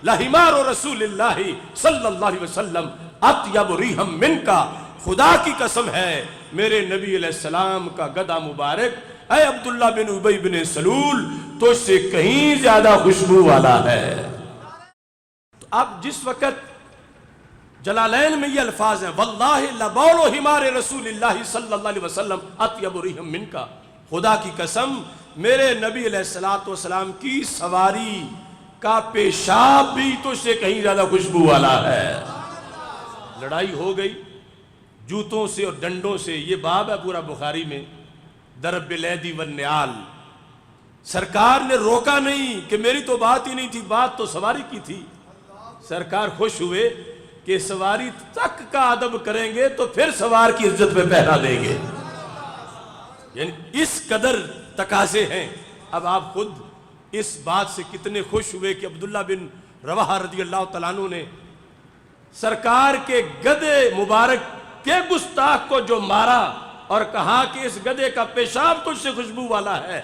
لحمار رسول اللہ صلی اللہ علیہ وسلم اطیب ریحا منکا، خدا کی قسم ہے میرے نبی علیہ السلام کا گدا مبارک اے عبداللہ بن ابی بن سلول تو اس سے کہیں زیادہ خوشبو والا ہے۔ تو اب جس وقت جلالین میں یہ الفاظ ہیں واللہ لبول حمار رسول اللہ صلی اللہ علیہ وسلم اطیب ریحا منکا، خدا کی قسم میرے نبی علیہ السلام کی سواری کا پیشاب بھی تو سے کہیں زیادہ خوشبو والا ہے۔ لڑائی ہو گئی جوتوں سے اور ڈنڈوں سے، یہ باب ہے پورا بخاری میں، ضرب بالیدی والنعال۔ سرکار نے روکا نہیں کہ میری تو بات ہی نہیں تھی، بات تو سواری کی تھی۔ سرکار خوش ہوئے کہ سواری تک کا ادب کریں گے تو پھر سوار کی عزت پہ پہرا دیں گے، یعنی اس قدر تقاضے ہیں۔ اب آپ خود اس بات سے کتنے خوش ہوئے کہ عبداللہ بن رواحہ رضی اللہ تعالیٰ عنہ نے سرکار کے گدے مبارک کے گستاخ کو جو مارا اور کہا کہ اس گدے کا پیشاب تجھ سے خوشبو والا ہے،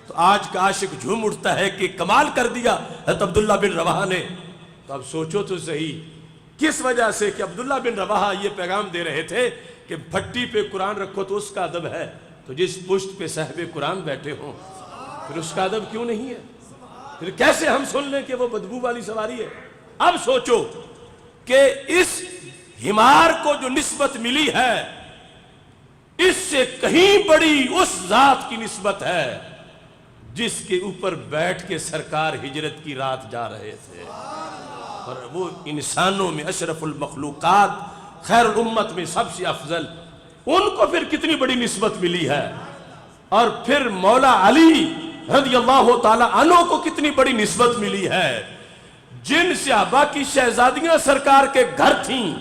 تو آج کا عاشق جھوم اٹھتا ہے کہ کمال کر دیا حضرت عبداللہ بن رواحہ نے۔ تو اب سوچو تو صحیح کس وجہ سے کہ عبداللہ بن رواحہ یہ پیغام دے رہے تھے کہ پھٹی پہ قرآن رکھو تو اس کا ادب ہے، تو جس پشت پہ صاحب قرآن بیٹھے ہوں پھر اس کا ادب کیوں نہیں ہے؟ پھر کیسے ہم سن لیں کہ وہ بدبو والی سواری ہے؟ اب سوچو کہ اس حمار کو جو نسبت ملی ہے اس سے کہیں بڑی اس ذات کی نسبت ہے جس کے اوپر بیٹھ کے سرکار ہجرت کی رات جا رہے تھے، اور وہ انسانوں میں اشرف المخلوقات خیر الامت میں سب سے افضل، ان کو پھر کتنی بڑی نسبت ملی ہے۔ اور پھر مولا علی رضی اللہ تعالی عنہ کو کتنی بڑی نسبت ملی ہے، جن صحابہ کی شہزادیاں سرکار کے گھر تھیں،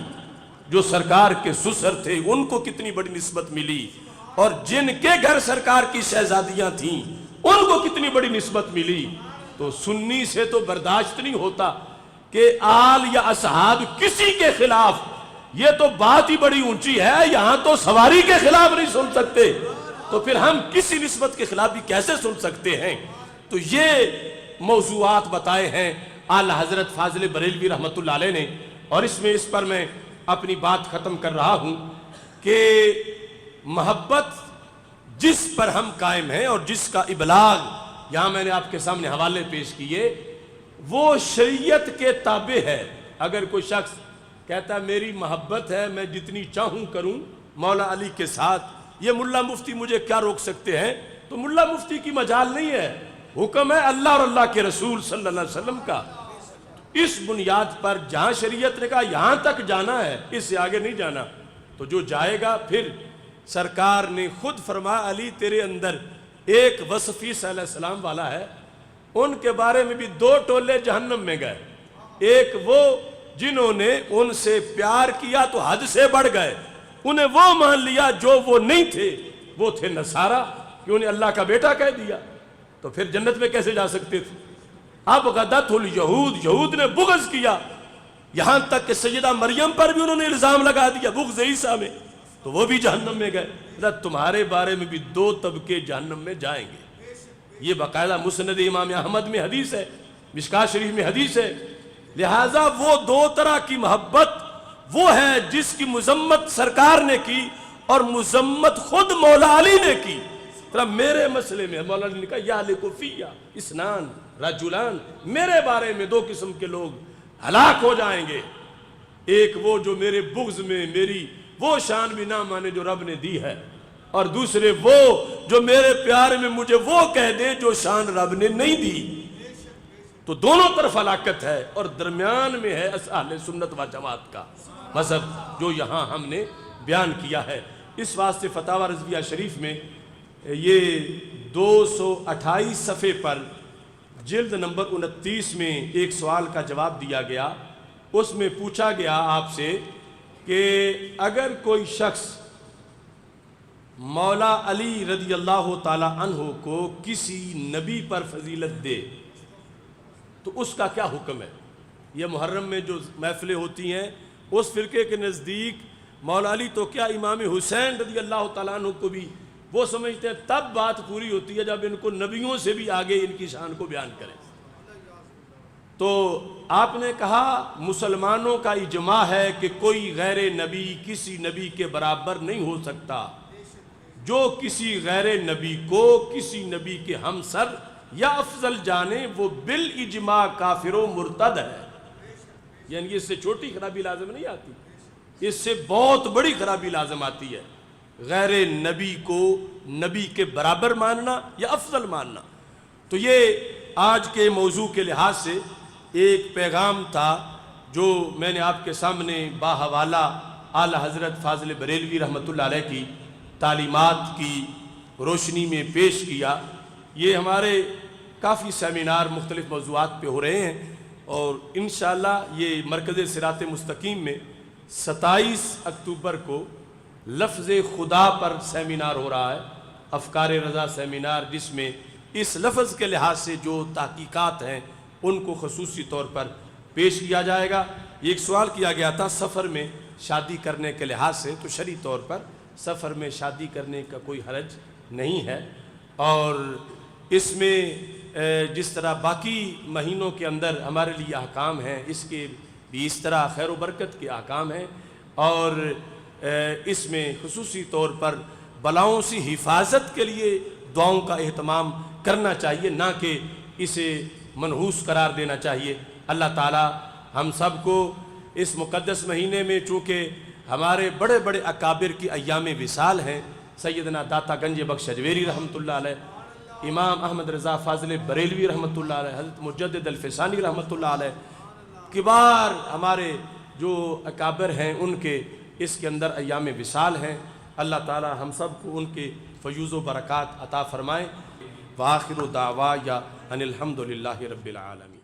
جو سرکار کے سسر تھے، ان کو کتنی بڑی نسبت ملی، اور جن کے گھر سرکار کی شہزادیاں تھیں ان کو کتنی بڑی نسبت ملی۔ تو سنی سے تو برداشت نہیں ہوتا کہ آل یا اصحاب کسی کے خلاف، یہ تو بات ہی بڑی اونچی ہے، یہاں تو سواری کے خلاف نہیں سن سکتے، تو پھر ہم کسی نسبت کے خلاف بھی کیسے سن سکتے ہیں؟ تو یہ موضوعات بتائے ہیں اعلی حضرت فاضل بریلوی رحمت اللہ علیہ نے، اور اس پر میں اپنی بات ختم کر رہا ہوں کہ محبت جس پر ہم قائم ہیں اور جس کا ابلاغ یہاں میں نے آپ کے سامنے حوالے پیش کیے، وہ شریعت کے تابع ہے۔ اگر کوئی شخص کہتا ہے میری محبت ہے، میں جتنی چاہوں کروں مولا علی کے ساتھ، یہ ملا مفتی مجھے کیا روک سکتے ہیں، تو ملا مفتی کی مجال نہیں ہے، حکم ہے اللہ اور اللہ کے رسول صلی اللہ علیہ وسلم کا۔ اس بنیاد پر جہاں شریعت نے کہا یہاں تک جانا ہے، اس سے آگے نہیں جانا، تو جو جائے گا، پھر سرکار نے خود فرمایا علی تیرے اندر ایک وصف عیسیٰ علیہ السلام والا ہے، ان کے بارے میں بھی 2 ٹولے جہنم میں گئے، ایک وہ جنہوں نے ان سے پیار کیا تو حد سے بڑھ گئے، انہیں وہ مان لیا جو وہ نہیں تھے، وہ تھے نصارہ کہ انہیں اللہ کا بیٹا کہہ دیا، تو پھر جنت میں کیسے جا سکتے تھے؟ اب غدت الیہود، یہود نے بغض کیا، یہاں تک کہ سیدہ مریم پر بھی انہوں نے الزام لگا دیا بغض عیسیٰ میں، تو وہ بھی جہنم میں گئے۔ تمہارے بارے میں بھی 2 طبقے جہنم میں جائیں گے، یہ باقاعدہ مسند امام احمد میں حدیث ہے، مشکات شریف میں حدیث ہے۔ لہٰذا وہ 2 طرح کی محبت وہ ہے جس کی مذمت سرکار نے کی اور مذمت خود مولا علی نے کی۔ میرے مسئلے میں مولا علی نے کہا یا لکفیہ اسنان رجلان، میرے بارے میں 2 قسم کے لوگ ہلاک ہو جائیں گے، ایک وہ جو میرے بغض میں میری وہ شان بھی نہ مانے جو رب نے دی ہے، اور دوسرے وہ جو میرے پیار میں مجھے وہ کہہ دے جو شان رب نے نہیں دی۔ تو دونوں طرف ہلاکت ہے، اور درمیان میں ہے اہل سنت و جماعت کا مذہب جو یہاں ہم نے بیان کیا ہے۔ اس واسطے فتاوی رضویہ شریف میں یہ 228 صفحے پر جلد نمبر 29 میں ایک سوال کا جواب دیا گیا، اس میں پوچھا گیا آپ سے کہ اگر کوئی شخص مولا علی رضی اللہ تعالی عنہ کو کسی نبی پر فضیلت دے تو اس کا کیا حکم ہے؟ یہ محرم میں جو محفلیں ہوتی ہیں اس فرقے کے نزدیک مولا علی تو کیا امام حسین رضی اللہ تعالیٰ عنہ کو بھی وہ سمجھتے ہیں تب بات پوری ہوتی ہے جب ان کو نبیوں سے بھی آگے ان کی شان کو بیان کریں۔ تو آپ نے کہا مسلمانوں کا اجماع ہے کہ کوئی غیر نبی کسی نبی کے برابر نہیں ہو سکتا، جو کسی غیر نبی کو کسی نبی کے ہمسر یا افضل جانے وہ بالاجماع کافر و مرتد ہے۔ یعنی اس سے چھوٹی خرابی لازم نہیں آتی، اس سے بہت بڑی خرابی لازم آتی ہے، غیر نبی کو نبی کے برابر ماننا یا افضل ماننا۔ تو یہ آج کے موضوع کے لحاظ سے ایک پیغام تھا جو میں نے آپ کے سامنے باحوالہ اعلی حضرت فاضل بریلوی رحمۃ اللہ علیہ کی تعلیمات کی روشنی میں پیش کیا۔ یہ ہمارے کافی سیمینار مختلف موضوعات پہ ہو رہے ہیں، اور انشاءاللہ یہ مرکز صراط مستقیم میں 27 اکتوبر کو لفظ خدا پر سیمینار ہو رہا ہے، افکار رضا سیمینار، جس میں اس لفظ کے لحاظ سے جو تحقیقات ہیں ان کو خصوصی طور پر پیش کیا جائے گا۔ ایک سوال کیا گیا تھا سفر میں شادی کرنے کے لحاظ سے، تو شرعی طور پر سفر میں شادی کرنے کا کوئی حرج نہیں ہے، اور اس میں جس طرح باقی مہینوں کے اندر ہمارے لیے احکام ہیں، اس کے بھی اس طرح خیر و برکت کے احکام ہیں، اور اس میں خصوصی طور پر بلاؤں سے حفاظت کے لیے دعاؤں کا اہتمام کرنا چاہیے، نہ کہ اسے منحوس قرار دینا چاہیے۔ اللہ تعالی ہم سب کو اس مقدس مہینے میں، چونکہ ہمارے بڑے بڑے اکابر کی ایام وصال ہیں، سیدنا داتا گنج بخش اجویری رحمۃ اللہ علیہ، امام احمد رضا فاضل بریلوی رحمۃ اللہ علیہ، حضرت مجدد الفسانی رحمۃ اللہ علیہ، کبار ہمارے جو اکابر ہیں ان کے اس کے اندر ایام وصال ہیں۔ اللہ تعالی ہم سب کو ان کے فیوز و برکات عطا فرمائے۔ وآخر دعوایا ان الحمد للہ رب العالمین۔